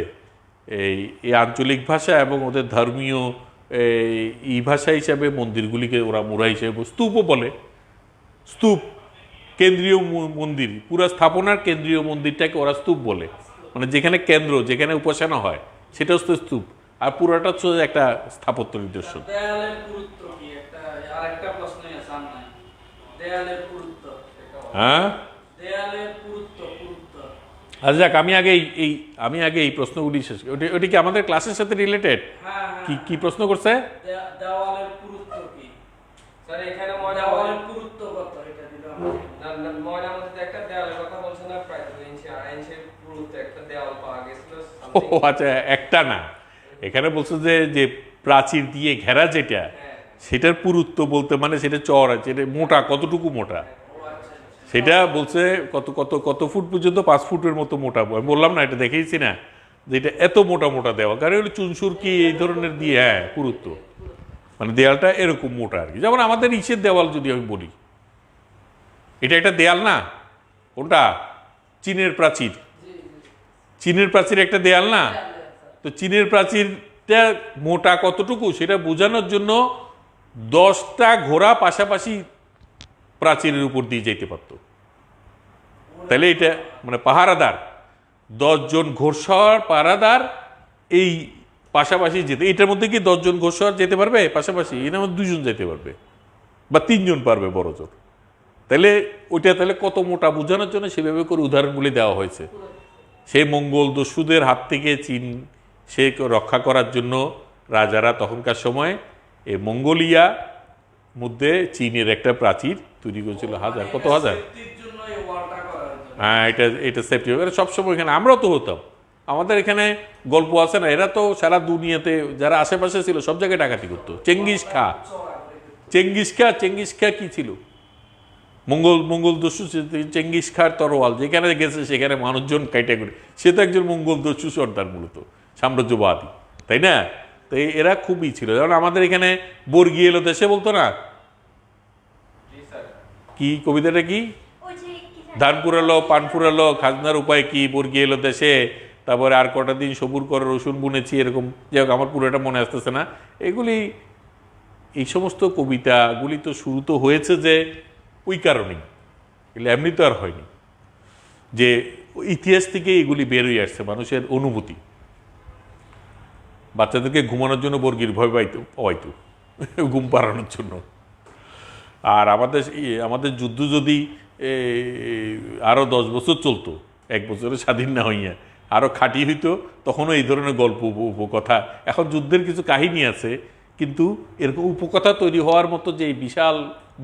এই আঞ্চলিক ভাষা এবং ওদের ধর্মীয় ভাষা হিসাবে মন্দিরগুলিকে ওরা মুরা হিসেবে স্তূপও বলে। স্তূপ কেন্দ্রীয় মন্দির, পুরো স্থাপনার কেন্দ্রীয় মন্দিরটাকে ওরা স্তূপ বলে, মানে যেখানে কেন্দ্র, যেখানে উপাসনা হয় সেটা হচ্ছে স্তূপ, আর পুরাটা হচ্ছে একটা স্থাপত্য নিদর্শন। দেয়ালের গুরুত্ব কি, একটা আরেকটা প্রশ্ন আছে আমার, দেয়ালের গুরুত্ব, হ্যাঁ দেয়ালের গুরুত্ব গুরুত্ব। আচ্ছা যাক, আমি আগে এই প্রশ্নগুলি শেষ করি। ওটা কি আমাদের ক্লাসের সাথে রিলেটেড? হ্যাঁ কি প্রশ্ন করছে? দেওয়ালের গুরুত্ব কি স্যার? এখানে দেওয়ালের গুরুত্ব কত, এটা দিলাম। ময়নামতিতে একটা দেওয়ালের কথা বলছে না, প্রায় 2 ইঞ্চি 2.5 ইঞ্চির পুরুত্ব একটা দেওয়াল পাওয়া গেছিল। ও আচ্ছা, একটা না, এখানে বলছে যে প্রাচীর দিয়ে ঘেরা যেটা, সেটার পুরুত্ব বলতে মানে সেটা চওড়া, যেটা মোটা, কতটুকু মোটা সেটা বলছে, কত কত কত ফুট পর্যন্ত, 5 ফুটের মতো মোটা। আমি বললাম না, এটা দেখেইছি না যে এটা এত মোটা মোটা দেওয়া, কারণ এগুলো চুনসুর কি এই ধরনের দিয়ে, হ্যাঁ পুরুত্ব মানে দেয়ালটা এরকম মোটা আর কি। যেমন আমাদের ইসের দেওয়াল যদি আমি বলি, এটা একটা দেয়াল না, কোনটা? চীনের প্রাচীর, চীনের প্রাচীর একটা দেয়াল না? তো চীনের প্রাচীরটা মোটা কতটুকু সেটা বোঝানোর জন্য 10টা ঘোড়া পাশাপাশি প্রাচীরের উপর দিয়ে যেতে পারতো। তাহলে এটা মানে পাহারাদার, 10 জন ঘোড়সওয়ার পাহারাদার এই পাশাপাশি যেতে, এটার মধ্যে কি 10 জন ঘোড়সওয়ার যেতে পারবে পাশাপাশি? এটার মধ্যে 2 জন যেতে পারবে বা 3 জন পারবে বড় জোর। তাহলে ওইটা তাহলে কত মোটা বোঝানোর জন্য সেভাবে করে উদাহরণগুলি দেওয়া হয়েছে। সেই মঙ্গল দস্যুদের হাত থেকে চীন সে রক্ষা করার জন্য রাজারা তখনকার সময় এই মঙ্গোলিয়া মধ্যে চীনের একটা প্রাচীর তৈরি করেছিল, কত হাজার। হ্যাঁ, এটা সেফটি সবসময় এখানে আমরাও তো হতাম। আমাদের এখানে গল্প আছে না, এরা তো সারা দুনিয়াতে যারা আশেপাশে ছিল সব জায়গায় ডাকাতি করতো। চেঙ্গিস খা কি ছিল? মঙ্গল দস্যু, চেঙ্গিস খার তরোয়াল যেখানে গেছে সেখানে মানুষজন কাইটা করে, সে তো একজন মঙ্গল দস্যু সর্দার, মূলত সাম্রাজ্যবাদী, তাই না? তো এরা খুবই ছিল। যেমন আমাদের এখানে বর্গি এলো দেশে বলতো না, কি কবিতাটা কি? ধান পুরালো, পান ফুরালো, খাজনার উপায় কি, বর্গি এলো দেশে, তারপরে আর কটা দিন সবুর করে রসুন বুনেছি, এরকম। যাই হোক, আমার পুরোটা মনে আসতেছে না। এগুলি, এই সমস্ত কবিতাগুলি তো শুরু তো হয়েছে যে ওই কারণেই, এগুলো এমনি তো আর হয়নি, যে ইতিহাস থেকে এগুলি বেরোয় আসছে, মানুষের অনুভূতি। বাচ্চাদেরকে ঘুমানোর জন্য বর্গির ভয় পাইতো ঘুম পাড়ানোর জন্য। আর আমাদের যুদ্ধ যদি আরও 10 বছর চলতো, 1 বছরে স্বাধীন না হইয়া আরও খাঁটি হইতো, তখনও এই ধরনের গল্প উপকথা। এখন যুদ্ধের কিছু কাহিনী আছে, কিন্তু এরকম উপকথা তৈরি হওয়ার মতো যে বিশাল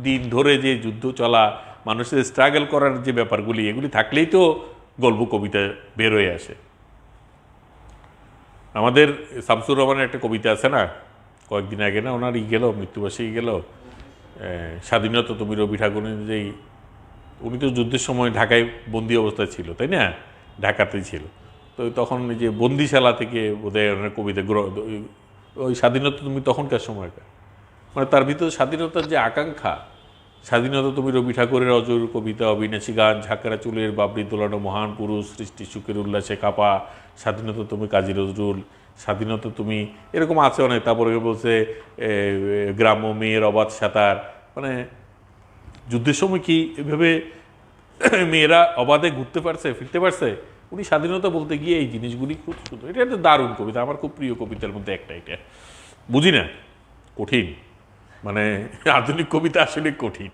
দিন ধরে যে যুদ্ধ চলা, মানুষের স্ট্রাগল করার যে ব্যাপারগুলি, এগুলি থাকলেই তো গল্প কবিতা বের হয়ে আসে। আমাদের শামসুর রহমানের একটা কবিতা আছে না, কয়েকদিন আগে না ওনার গেল মৃত্যুবার্ষিকী গেল, স্বাধীনতা তুমি রবি ঠাকুরের যেই, উনি তো যুদ্ধের সময় ঢাকায় বন্দি অবস্থায় ছিল, তাই না, ঢাকাতেই ছিল। তো তখন এই যে বন্দিশালা থেকে বোধহয় ওনার কবিতা ওই স্বাধীনতা তুমি তখনকার সময়কার, মানে তার ভিতরে স্বাধীনতার যে আকাঙ্ক্ষা, স্বাধীনতা তুমি রবি ঠাকুরের অজর কবিতা, অবিনাশী গান, ঝাঁকড়া চুলের বাবরি দোলানো মহান পুরুষ, সৃষ্টি সুখের উল্লাসে কাপা, স্বাধীনতা তুমি কাজী নজরুল, স্বাধীনতা তুমি, এরকম আছে অনেক। তারপরে বলছে গ্রাম্য মেয়ের অবাধ সাঁতার, মানে যুদ্ধের সময় কি এভাবে মেয়েরা অবাধে ঘুরতে পারছে, ফিরতে পারছে। উনি স্বাধীনতা বলতে গিয়ে এই জিনিসগুলি খুব সুন্দর। এটা একটা দারুণ কবিতা, আমার খুব প্রিয় কবিতার মধ্যে একটা। এটা বুঝি না, কঠিন, মানে আধুনিক কবিতা আসলে কঠিন।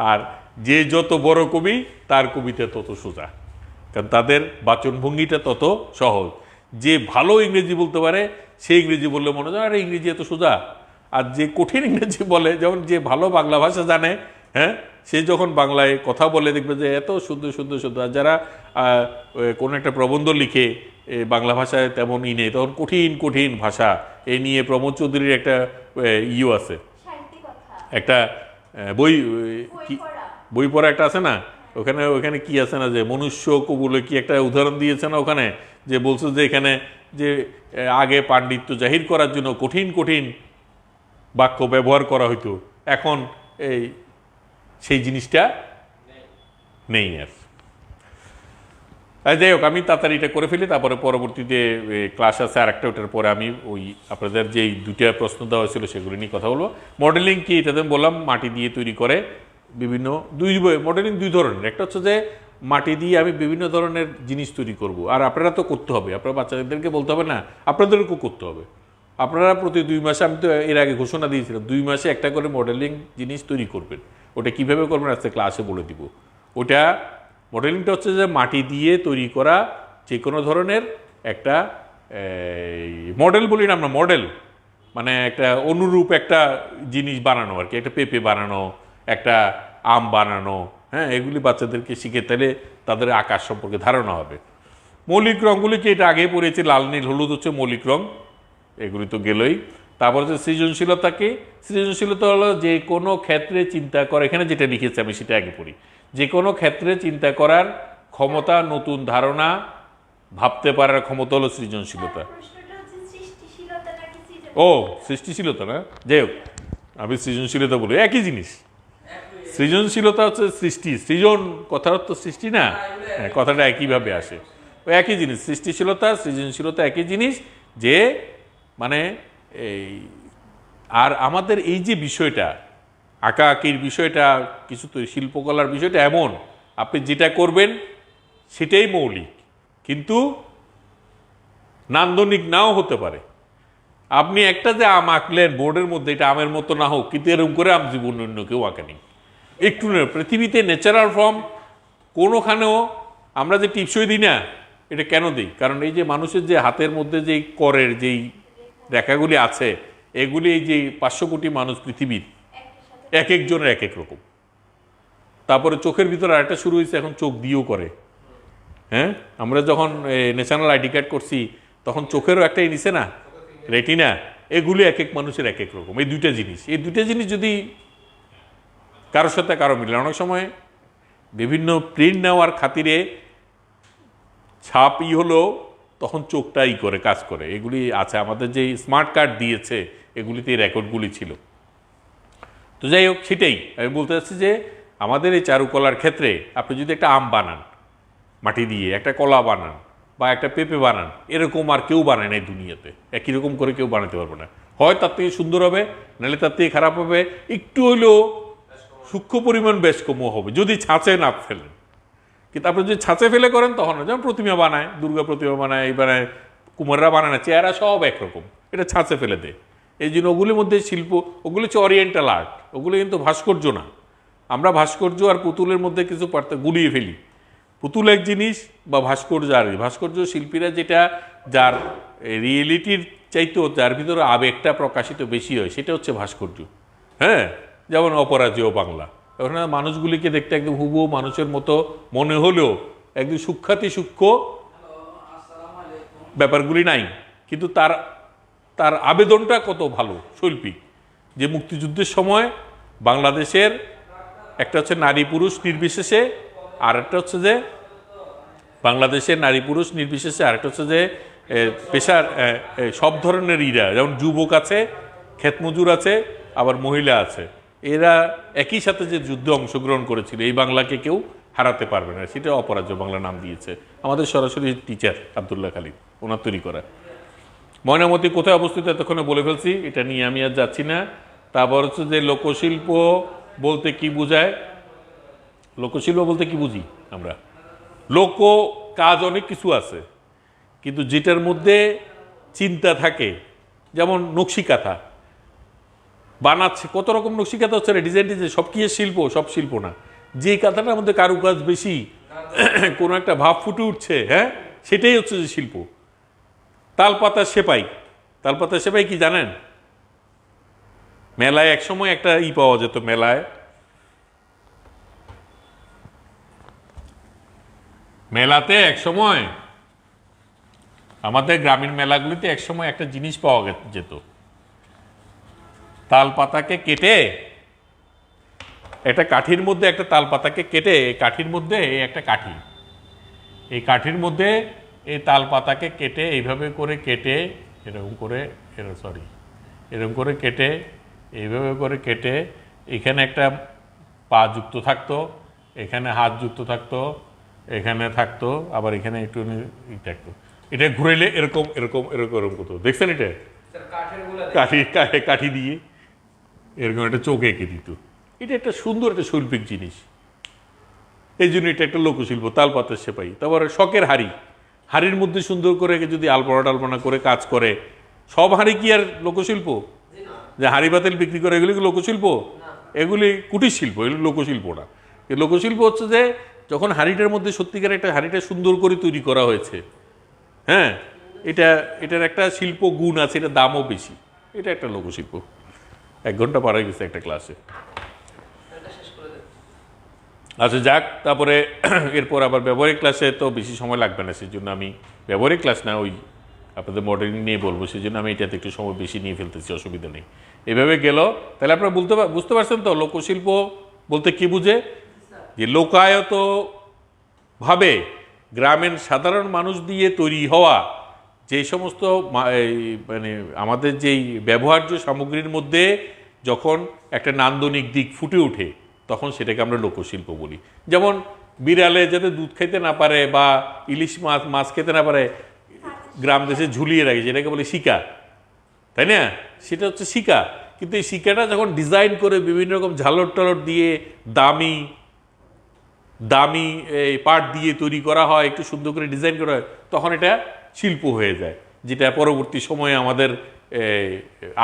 আর যে যত বড় কবি তার কবিতা তত সোজা, কারণ তাদের বাচনভঙ্গিটা তত সহজ। যে ভালো ইংরেজি বলতে পারে সে ইংরেজি বললে মনে হয় আরে ইংরেজি এত সোজা। আর যে কঠিন ইংরেজি বলে, যেমন যে ভালো বাংলা ভাষা জানে, হ্যাঁ, সে যখন বাংলায় কথা বলে দেখবে যে এত সুন্দর সুন্দর সুন্দর। আর যারা কোনো একটা প্রবন্ধ লিখে বাংলা ভাষায় তেমন নেই, তখন কঠিন কঠিন ভাষা। এই নিয়ে প্রমোদ চৌধুরীর একটা আছে, একটা বই পড়া একটা আছে না, ওখানে কি আছে না, যে মনুষ্য কবুলে কি একটা উদাহরণ দিয়েছে না ওখানে, যে বলছে যে এখানে যে আগে পাণ্ডিত্য জাহির করার জন্য কঠিন কঠিন বাক্য ব্যবহার করা হইতো, এখন এই সেই জিনিসটা নেই আর। যাই হোক, আমি তাড়াতাড়ি এটা করে ফেলি, তারপরে পরবর্তীতে ক্লাস আছে আর একটা, ওটার পরে আমি ওই আপনাদের যেই দুইটা প্রশ্ন দেওয়া হয়েছিল সেগুলো নিয়ে কথা বলবো। মডেলিং কি, এটাতে বললাম মাটি দিয়ে তৈরি করে বিভিন্ন মডেলিং দুই ধরনের। একটা হচ্ছে যে মাটি দিয়ে আমি বিভিন্ন ধরনের জিনিস তৈরি করব, আর আপনারা তো করতে হবে, আপনার বাচ্চাদেরকে বলতে হবে না, আপনাদেরকেও করতে হবে। আপনারা প্রতি 2 মাসে, আমি তো এর আগে ঘোষণা দিয়েছিলাম 2 মাসে একটা করে মডেলিং জিনিস তৈরি করবেন। ওটা কীভাবে করবেন আজকে ক্লাসে বলে দিব। ওটা মডেলিংটা হচ্ছে যে মাটি দিয়ে তৈরি করা যে কোনো ধরনের একটা মডেল বলি না আমরা, মডেল মানে একটা অনুরূপ একটা জিনিস বানানো আর কি, একটা পেঁপে বানানো, একটা আম বানানো, হ্যাঁ, এগুলি বাচ্চাদেরকে শিখে তাহলে তাদের আকাশ সম্পর্কে ধারণা হবে। মৌলিক রঙগুলিকে এটা আগে পড়েছি, লাল নীল হলুদ হচ্ছে মৌলিক রং, এগুলি তো গেলই। তারপর হচ্ছে সৃজনশীলতাকে, সৃজনশীলতা হলো যে কোনো ক্ষেত্রে চিন্তা করা, এখানে যেটা লিখেছি আমি সেটা আগে পড়ি, যে কোনো ক্ষেত্রে চিন্তা করার ক্ষমতা, নতুন ধারণা ভাবতে পারার ক্ষমতা হলো সৃজনশীলতা। ও সৃষ্টিশীলতা না, যাই হোক আমি সৃজনশীলতা বলি, একই জিনিস। সৃজনশীলতা হচ্ছে সৃষ্টি, সৃজন কথার অর্থ সৃষ্টি না, হ্যাঁ, কথাটা একইভাবে আসে, ওই একই জিনিস। সৃষ্টিশীলতা সৃজনশীলতা একই জিনিস, যে মানে এই আর আমাদের এই যে বিষয়টা আঁকা আঁকির বিষয়টা, কিছু তো শিল্পকলার বিষয়টা এমন, আপনি যেটা করবেন সেটাই মৌলিক, কিন্তু নান্দনিক নাও হতে পারে। আপনি একটা যে আম আঁকলেন বোর্ডের মধ্যে, এটা আমের মতো না হোক, কিন্তু এরকম করে আম জীবন অন্য কেউ আঁকেনি। একটু পৃথিবীতে ন্যাচারাল ফর্ম কোনোখানেও আমরা যে টিপসই দিই না, এটা কেন দিই? কারণ এই যে মানুষের যে হাতের মধ্যে যেই করের যেই রেখাগুলি আছে, এগুলি এই যে 500 কোটি মানুষ পৃথিবীর, এক একজনের এক এক রকম। তারপরে চোখের ভিতরে আরেকটা শুরু হয়েছে, এখন চোখ দিয়েও করে। হ্যাঁ, আমরা যখন ন্যাশনাল আইডি কার্ড করছি তখন চোখেরও একটাই নিছে না, রেটিনা। এগুলি এক এক মানুষের এক এক রকম। এই দুইটা জিনিস যদি কারোর সাথে কারো মিলে, অনেক সময় বিভিন্ন প্রিন্ট নেওয়ার খাতিরে ছাপ হলো, তখন চোখটাই করে কাজ করে। এগুলি আছে আমাদের যে স্মার্ট কার্ড দিয়েছে, এগুলিতে এই রেকর্ডগুলি ছিল। তো যাই হোক, সেটাই আমি বলতে চাচ্ছি যে আমাদের এই চারুকলার ক্ষেত্রে আপনি যদি একটা আম বানান মাটি দিয়ে, একটা কলা বানান বা একটা পেঁপে বানান, এরকম আর কেউ বানায় না এই দুনিয়াতে। একই রকম করে কেউ বানাতে পারবে না। হয় তার থেকে সুন্দর হবে, নাহলে তার থেকে খারাপ হবে, একটু হইলেও সূক্ষ্ম পরিমাণ বেশ কমও হবে যদি ছাঁচে না ফেলেন। কিন্তু আপনি যদি ছাঁচে ফেলে করেন তখন, যেমন প্রতিমা বানায়, দুর্গা প্রতিমা বানায়, এই বানায়, কুমাররা বানায় না, চেহারা সব একরকম, এটা ছাঁচে ফেলে দেয়। এই জন্য ওগুলির মধ্যে শিল্প, ওগুলো হচ্ছে অরিয়েন্টাল আর্ট, ওগুলো কিন্তু ভাস্কর্য না। আমরা ভাস্কর্য আর পুতুলের মধ্যে কিছু গুলিয়ে ফেলি। পুতুল এক জিনিস বা ভাস্কর্য আর ভাস্কর্য শিল্পীরা যেটা যার রিয়েলিটির চাইতেও যার ভিতরে আবেগটা প্রকাশিত বেশি হয়, সেটা হচ্ছে ভাস্কর্য। হ্যাঁ, যেমন অপরাজেয় বাংলা, ওখানে মানুষগুলিকে দেখতে একদম হুবহু মানুষের মতো মনে হলেও একদম সূক্ষ্মাতি সূক্ষ্ম ব্যাপারগুলি নাই, কিন্তু তার তার আবেদনটা কত ভালো শৈল্পিক, যে মুক্তিযুদ্ধের সময় বাংলাদেশের একটা হচ্ছে নারী পুরুষ নির্বিশেষে, আর একটা হচ্ছে যে বাংলাদেশের নারী পুরুষ নির্বিশেষে, আরেকটা হচ্ছে যে পেশার সব ধরনের ইরা, যেমন যুবক আছে, ক্ষেতমজুর আছে, আবার মহিলা আছে, এরা একই সাথে যে যুদ্ধে অংশগ্রহণ করেছিল, এই বাংলাকে কেউ হারাতে পারবে না, সেটা অপরাজ্য বাংলা নাম দিয়েছে আমাদের সরাসরি টিচার আব্দুল্লাহ খালিদ, ওনার তৈরি করা। ময়নামতি কোথায় অবস্থিত এতক্ষণে বলে ফেলছি, এটা নিয়ে আমি আর যাচ্ছি না। তারপর হচ্ছে যে লোকশিল্প বলতে কি বোঝায়, লোকশিল্প বলতে কি বুঝি আমরা, লোক কাজ অনেক কিছু আছে, কিন্তু যেটার মধ্যে চিন্তা থাকে, যেমন নকশি কাঁথা বানাচ্ছে, কত রকম নকশি কাঁথা হচ্ছে, ডিজাইন ডিজাইন, সব কি শিল্প? সব শিল্প না। যে কাঁথাটার মধ্যে কারুকাজ বেশি, কোনো একটা ভাব ফুটে উঠছে, হ্যাঁ, সেটাই হচ্ছে যে শিল্প। তালপাতা সেপাই, তালপাতা সেপাই কি জানেন? মেলায় একসময় একটা পাওয়া যেত, মেলাতে একসময়, আমাদের গ্রামীণ মেলাগুলিতে একসময় একটা জিনিস পাওয়া যেত, তাল পাতাকে কেটে, একটা কাঠির মধ্যে একটা তাল পাতাকে কেটে, কাঠির মধ্যে একটা কাঠি, এই কাঠির মধ্যে এই তাল পাতাকে কেটে এইভাবে করে কেটে, এরকম করে, এরকম করে কেটে, এইভাবে করে কেটে, এখানে একটা পা যুক্ত থাকতো, এখানে হাত যুক্ত থাকতো, এখানে থাকতো, আবার এখানে একটু থাকতো, এটা ঘুরাইলে এরকম এরকম এরকম এরকম করতো, দেখছেন? এটা কাঠি দিয়ে এরকম একটা চোখ এঁকে দিত। এটা একটা সুন্দর একটা শৈল্পিক জিনিস, এই জন্য এটা একটা লোকশিল্প, তালপাতার সেপাই। তারপরে শখের হাড়ির মধ্যে সুন্দর করে যদি আলপনা টালপনা করে কাজ করে, সব হাড়ি কি আর লোকশিল্প? যে হাড়ি বাতিল বিক্রি করে এগুলি কি লোকশিল্প? এগুলি কুটির শিল্প, এগুলি লোকশিল্প না। এই লোকশিল্প হচ্ছে যে যখন হাড়িটার মধ্যে সত্যিকার একটা হাড়িটা সুন্দর করে তৈরি করা হয়েছে, হ্যাঁ, এটার একটা শিল্প গুণ আছে, এটা দামও বেশি, এটা একটা লোকশিল্প। 1 ঘন্টা পার হয়ে গেছে একটা ক্লাসে। আচ্ছা যাক, তারপরে এরপর আবার ব্যবহারিক ক্লাসে তো বেশি সময় লাগবে না, সেই জন্য আমি ব্যবহারিক ক্লাস না, ওই আপনাদের মডেলিং নিয়ে বলবো, সেই জন্য আমি এটাতে একটু সময় বেশি নিয়ে ফেলতেছি, অসুবিধা নেই। এভাবে গেল, তাহলে আপনারা বুঝতে পারছেন তো লোকশিল্প বলতে কি বুঝে? যে লোকায়ত ভাবে গ্রামের সাধারণ মানুষ দিয়ে তৈরি হওয়া যে সমস্ত মানে আমাদের যেই ব্যবহার্য সামগ্রীর মধ্যে যখন একটা নান্দনিক দিক ফুটে ওঠে, তখন সেটাকে আমরা লোকশিল্প বলি। যেমন বিড়ালে যাতে দুধ খেতে না পারে বা ইলিশ মাছ খেতে না পারে, গ্রাম দেশে ঝুলিয়ে রাখে, যেটাকে বলে শিকা, তাই না? সেটা হচ্ছে শিকা। কিন্তু এই শিকাটা যখন ডিজাইন করে বিভিন্ন রকম ঝালর টালর দিয়ে দামি এই পাট দিয়ে তৈরি করা হয়, একটু সুন্দর করে ডিজাইন করা হয়, তখন এটা শিল্প হয়ে যায়, যেটা পরবর্তী সময়ে আমাদের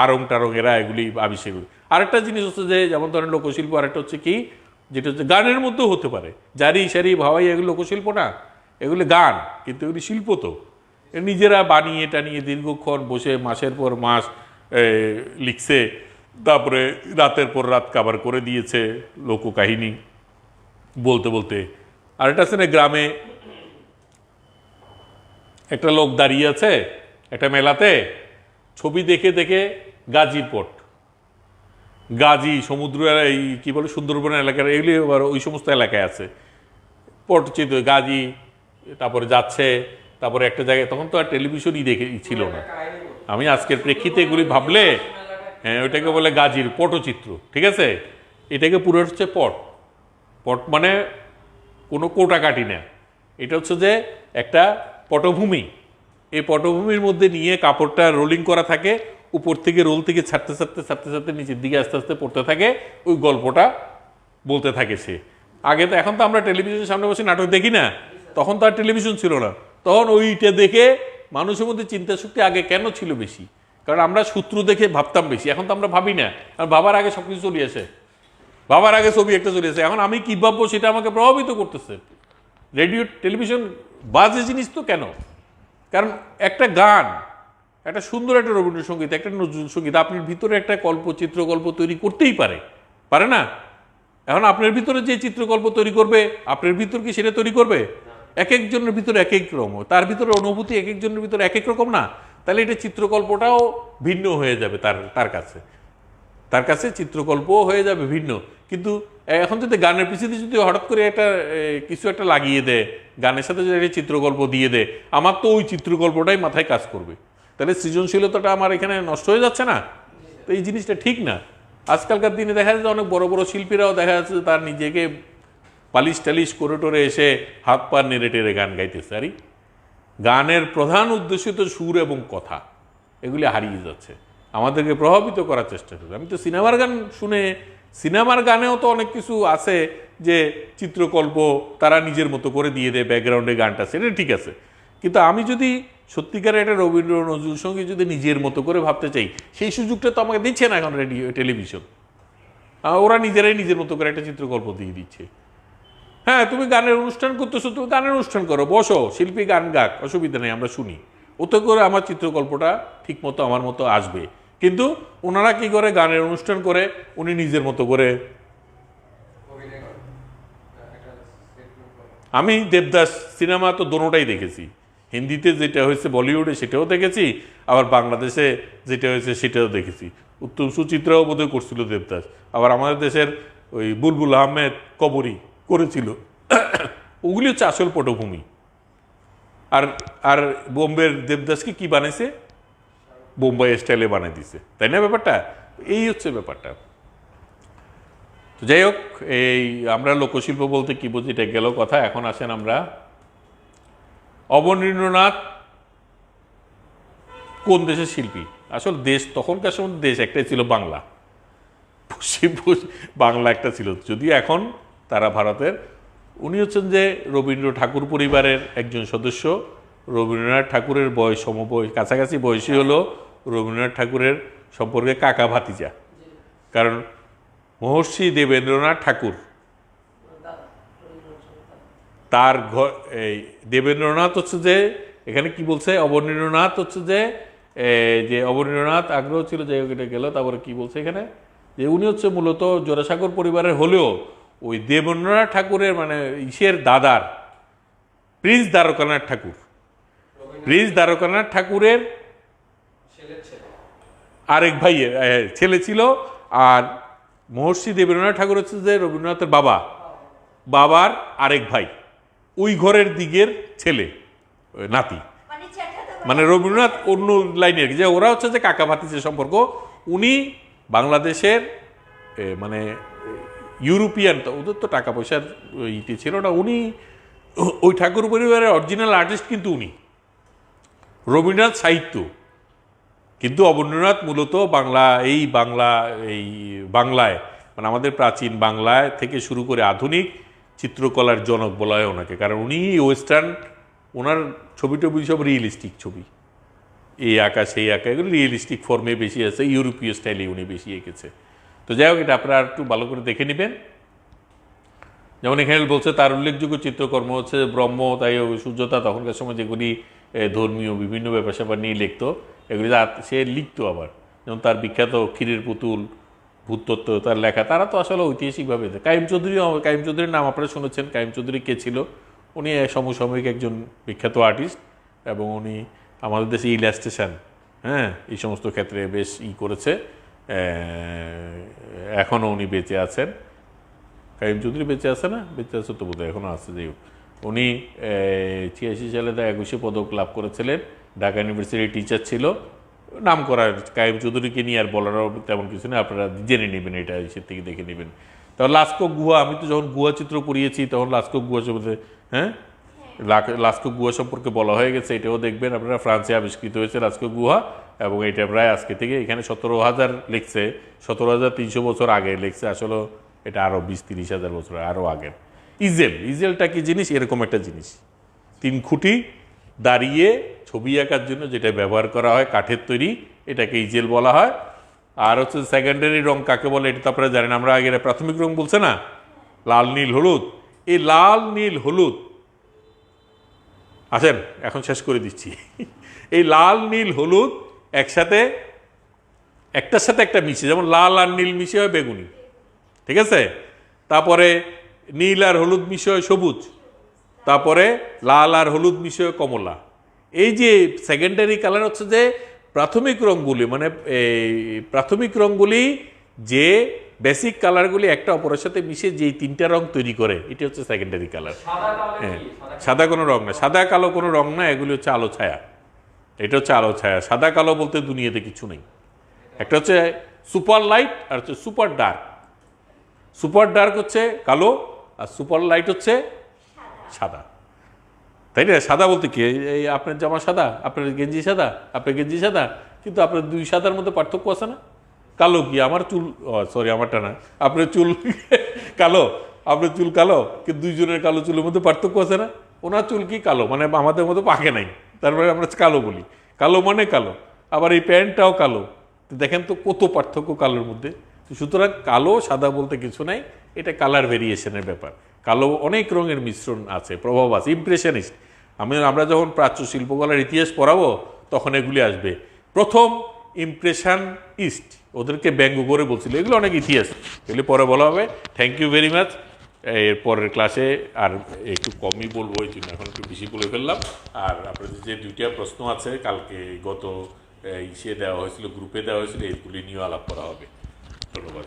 আড়ং টারং এরা এগুলি আবিষ্কার করে। আরেকটা জিনিস হচ্ছে যে যেমন ধরেন লোকশিল্প, আরেকটা হচ্ছে কি, যেটা হচ্ছে গানের মধ্যেও হতে পারে, জারি সারি ভাওয়াই, এগুলো লোকশিল্প না, এগুলো গান, কিন্তু এগুলি শিল্প তো। নিজেরা বানিয়ে টানিয়ে দীর্ঘক্ষণ বসে মাসের পর মাস লিখছে, তারপরে রাতের পর রাত কাভার করে দিয়েছে লোককাহিনী বলতে বলতে। আর এটা আছে না, গ্রামে একটা লোক দাঁড়িয়ে আছে একটা মেলাতে, ছবি দেখে দেখে গাজীর পট, গাজী সমুদ্র, এই কি বলে সুন্দরবন এলাকার, এগুলি আবার ওই সমস্ত এলাকায় আছে পটচিত গাজী, তারপরে যাচ্ছে, তারপরে একটা জায়গায়, তখন তো আর টেলিভিশনই ছিল না। আমি আজকের প্রেক্ষিতে এগুলি ভাবলে, হ্যাঁ, ওইটাকে বলে গাজীর পটচিত্র, ঠিক আছে? এটাকে পুরো হচ্ছে পট মানে কোনো কোটাকাটি না, এটা হচ্ছে যে একটা পটভূমি, এই পটভূমির মধ্যে নিয়ে কাপড়টা রোলিং করা থাকে, উপর থেকে রোল থেকে ছাড়তে ছাড়তে নিচের দিকে আস্তে আস্তে পড়তে থাকে, ওই গল্পটা বলতে থাকে সে। আগে তো, এখন তো আমরা টেলিভিশনের সামনে বসে নাটক দেখি না, তখন তো আর টেলিভিশন ছিল না, তখন ওইটা দেখে মানুষের মধ্যে চিন্তা শক্তি আগে কেন ছিল বেশি? কারণ আমরা সূত্র দেখে ভাবতাম বেশি, এখন তো আমরা ভাবি না, কারণ বাবার আগে সব কিছু চলে আসে, বাবার আগে ছবি একটা চলে আসে, এখন আমি কি ভাববো সেটা আমাকে প্রভাবিত করতেছে। রেডিও টেলিভিশন বাজে জিনিস তো কেন? কারণ একটা গান, একটা সুন্দর একটা রবীন্দ্রসঙ্গীত, একটা নজরুল সঙ্গীত আপনার ভিতরে একটা চিত্রকল্প তৈরি করতেই পারে না? এখন আপনার ভিতরে যে চিত্রকল্প তৈরি করবে, আপনার ভিতর কি সেটা তৈরি করবে? এক একজনের ভিতরে এক এক রকম, তার ভিতরে অনুভূতি এক একজনের ভিতরে এক এক রকম না। তাহলে এটা চিত্রকল্পটাও ভিন্ন হয়ে যাবে তার কাছে চিত্রকল্পও হয়ে যাবে ভিন্ন। কিন্তু এখন যদি গানের পিছনে যদি হঠাৎ করে একটা কিছু একটা লাগিয়ে দেয়, গানের সাথে যদি একটা চিত্রকল্প দিয়ে দেয়, আমার তো ওই চিত্রকল্পটাই মাথায় কাজ করবে, তাহলে সৃজনশীলতাটা আমার এখানে নষ্ট হয়ে যাচ্ছে না? তো এই জিনিসটা ঠিক না। আজকালকার দিনে দেখা যাচ্ছে অনেক বড় বড় শিল্পীরাও দেখা যাচ্ছে তার নিজেকে পালিশ টালিশ করে টোরে এসে হাত পা নেড়ে টেরে গান গাইতেছে। আরে গানের প্রধান উদ্দেশ্য তো সুর এবং কথা, এগুলি হারিয়ে যাচ্ছে, আমাদেরকে প্রভাবিত করার চেষ্টা করছে। আমি তো সিনেমার গান শুনে, সিনেমার গানেও তো অনেক কিছু আছে যে চিত্রকল্প তারা নিজের মতো করে দিয়ে দেয়, ব্যাকগ্রাউন্ডে গানটা, সেটা ঠিক আছে। কিন্তু আমি যদি সত্যিকারের একটা রবীন্দ্র নজরুল সঙ্গীত যদি নিজের মতো করে ভাবতে চাই, সেই সুযোগটা তো আমাকে দিচ্ছে না এখন রেডিও টেলিভিশন। ওরা নিজেরাই নিজের মতো করে একটা চিত্রকল্প দিয়ে দিচ্ছে। হ্যাঁ, তুমি গানের অনুষ্ঠান করতেছো, তুমি গানের অনুষ্ঠান করো, বসো, শিল্পী গান গাক, অসুবিধা নেই, আমরা শুনি, ওতে করে আমার চিত্রকল্পটা ঠিক মতো আমার মতো আসবে। কিন্তু ওনারা কি করে, গানের অনুষ্ঠান করে উনি নিজের মতো করে। অভিনয় করে একটা statement করে। আমি দেবদাস সিনেমা তো দোনোটাই দেখেছি, হিন্দিতে যেটা হয়েছে বলিউডে সেটাও দেখেছি, আবার বাংলাদেশে যেটা হয়েছে সেটাও দেখেছি। উত্তম সুচিত্রাও বোধহয় করছিল দেবদাস, আবার আমাদের দেশের ওই বুলবুল আহমেদ কবরী করেছিল। ওগুলি হচ্ছে আসল পটভূমি। আর আর বোম্বের দেবদাসকে কি বানাইছে, বোম্বাই স্টাইলে বানাই দিছে, তাই না ব্যাপারটা? এই হচ্ছে ব্যাপারটা। তো যাই হোক, এই আমরা লোকশিল্প বলতে কি বুঝি এটা গেল কথা। এখন আসেন আমরা, অবনীন্দ্রনাথ কোন দেশের শিল্পী? আসলে দেশ তখনকার সময় দেশ একটাই ছিল, বাংলা। বাংলা একটা ছিল, যদিও এখন তারা ভারতের। উনি হচ্ছেন যে রবীন্দ্র ঠাকুর পরিবারের একজন সদস্য। রবীন্দ্রনাথ ঠাকুরের বয়স সমবয়স, কাছাকাছি বয়সী হলো রবীন্দ্রনাথ ঠাকুরের সম্পর্কে কাকা ভাতিজা। কারণ মহর্ষি দেবেন্দ্রনাথ ঠাকুর, তার ঘর এই দেবেন্দ্রনাথ হচ্ছে যে, এখানে কি বলছে, অবনীন্দ্রনাথ হচ্ছে যে অবনীন্দ্রনাথ আগ্রহ ছিল, যাই হোক এটা গেল। তারপরে কি বলছে এখানে, যে উনি হচ্ছে মূলত জোড়াসাগর পরিবারের হলেও ওই দেবেন্দ্রনাথ ঠাকুরের মানে ইসের দাদার, প্রিন্স দ্বারকানাথ ঠাকুর, প্রিন্স দ্বারকানাথ ঠাকুরের ছেলের ছেলে আরেক ভাইয়ের ছেলে ছিল। আর মহর্ষি দেবেন্দ্রনাথ ঠাকুর হচ্ছে যে রবীন্দ্রনাথের বাবার আরেক ভাই, ওই ঘরের দিকের ছেলে, নাতি। মানে রবীন্দ্রনাথ অন্য লাইনের, যে ওরা হচ্ছে যে কাকা ভাতিজের সম্পর্ক। উনি বাংলাদেশের মানে ইউরোপিয়ান, তো ওদের তো টাকা পয়সার ইটি ছিল না, উনি ওই ঠাকুর পরিবারের অরিজিনাল আর্টিস্ট কিন্তু উনি। রবীন্দ্রনাথ সাহিত্য, কিন্তু অবনীন্দ্রনাথ মূলত এই বাংলায় মানে আমাদের প্রাচীন বাংলায় থেকে শুরু করে আধুনিক চিত্রকলার জনক বলা হয় ওনাকে। কারণ উনি ওয়েস্টার্ন, ওনার ছবি টবি সব রিয়েলিস্টিক ছবি, এই আঁকা সেই আঁকা, এগুলো রিয়েলিস্টিক ফর্মে বেশি আছে, ইউরোপীয় স্টাইলে উনি বেশি এঁকেছে। তো যাই হোক, এটা আপনারা একটু ভালো করে দেখে নেবেন। যেমন এখানে বলছে তার উল্লেখযোগ্য চিত্রকর্ম হচ্ছে ব্রহ্ম, তাই সূর্যতা, তখনকার সময় যেগুলি ধর্মীয় বিভিন্ন ব্যাপার স্যাপার নিয়ে লিখতো, এগুলি সে লিখতো। আবার যেমন তার বিখ্যাত ক্ষীরের পুতুল, ভূতত্ত্ব, তার লেখা, তারা তো আসলে ঐতিহাসিকভাবে। কাইম চৌধুরীর নাম আপনারা শুনেছেন। কাইম চৌধুরী কে ছিল? উনি সমসাময়িক একজন বিখ্যাত আর্টিস্ট, এবং উনি আমাদের দেশে ইলাস্ট্রেশন, হ্যাঁ, এই সমস্ত ক্ষেত্রে বেশ করেছে। এখনও উনি বেঁচে আছেন। কাইম চৌধুরী বেঁচে আছে না? বেঁচে আছে তো বোধহয়, এখনও আছে। যাই হোক, উনি 86 সালে 21শে পদক লাভ করেছিলেন, ঢাকা ইউনিভার্সিটির টিচার ছিল। নাম করার কাইম চৌধুরীকে নিয়ে আর বলারও তেমন কিছু নেই, আপনারা জেনে নেবেন, এটা এসে থেকে দেখে নেবেন। তখন লাস্কো গুহা, আমি তো যখন গুহা চিত্র করিয়েছি তখন লাস্কো গুহা সম্পর্কে, হ্যাঁ, লাস্কো গুহা সম্পর্কে বলা হয়ে গেছে, এটাও দেখবেন আপনারা। ফ্রান্সে আবিষ্কৃত হয়েছে লাস্কো গুহা, এবং এটা প্রায় আজকে থেকে, এখানে 17,000 লিখছে, 17,300 বছর আগে লিখছে, আসলে এটা আরও 20-30 হাজার বছর আরও আগের। ইজেলটা কি জিনিস? এরকম একটা জিনিস, 3 খুঁটি দাঁড়িয়ে ছবি আঁকার জন্য যেটা ব্যবহার করা হয়, কাঠের তৈরি, এটাকে ইজেল বলা হয়। আর হচ্ছে সেকেন্ডারি রং কাকে বলে এটা তো আপনারা জানেন। আমরা আগে প্রাথমিক রং বলছে না, লাল নীল হলুদ। এই লাল নীল হলুদ, আসেন এখন শেষ করে দিচ্ছি। এই লাল নীল হলুদ একসাথে, একটার সাথে একটা মিশে, যেমন লাল আর নীল মিশে হয় বেগুনি, ঠিক আছে? তারপরে নীল আর হলুদ মিশে হয় সবুজ, তারপরে লাল আর হলুদ মিশে হয় কমলা। এই যে সেকেন্ডারি কালার হচ্ছে যে প্রাথমিক রঙগুলি, মানে এই প্রাথমিক রঙগুলি যে বেসিক কালারগুলি একটা অপরের সাথে মিশে যেই তিনটা রং তৈরি করে, এটা হচ্ছে সেকেন্ডারি কালার। সাদা কালো হ্যাঁ, কি? সাদা কোনো রং না, সাদা কালো কোনো রং না, এগুলি হচ্ছে আলো ছায়া। এটা হচ্ছে আলো ছায়া। সাদা কালো বলতে দুনিয়াতে কিছু নেই। একটা হচ্ছে সুপার লাইট আর হচ্ছে সুপার ডার্ক। সুপার ডার্ক হচ্ছে কালো আর সুপার লাইট হচ্ছে সাদা, তাই না? সাদা বলতে কি, এই আপনার জামা সাদা, আপনার গেঞ্জি সাদা, আপনার গেঞ্জি সাদা, কিন্তু আপনার দুই সাদার মধ্যে পার্থক্য আছে না? কালো কি, আমার চুল, সরি আমারটা না, আপনার চুল কালো, আপনার চুল কালো, কিন্তু দুইজনের কালো চুলের মধ্যে পার্থক্য আছে না? ওনার চুল কি কালো, মানে আমাদের মধ্যে পাকে নাই, তারপরে আমরা কালো বলি, কালো মানে কালো। আবার এই প্যান্টটাও কালো, তো দেখেন তো কত পার্থক্য কালোর মধ্যে। তো সুতরাং কালো সাদা বলতে কিছু নাই, এটা কালার ভেরিয়েশনের ব্যাপার। কালো অনেক রঙের মিশ্রণ আছে, প্রভাব আছে, ইমপ্রেশনিস্ট। আমরা যখন প্রাচ্য শিল্পকলার ইতিহাস পড়াবো তখন এগুলি আসবে। প্রথম ইমপ্রেশন ইস্ট, ওদেরকে ব্যঙ্গ করে বলছিল, এগুলো অনেক ইতিহাস, এগুলি পরে বলা হবে। Thank you very much. এর পরের ক্লাসে আর একটু কমই বলবো, এই জন্য এখন একটু বেশি বলে ফেললাম। আর আপনাদের যে দুইটা প্রশ্ন আছে কালকে গত ইসে দেওয়া হয়েছিল, গ্রুপে দেওয়া হয়েছিল, এইগুলি নিয়েও আলাপ করা হবে। ধন্যবাদ।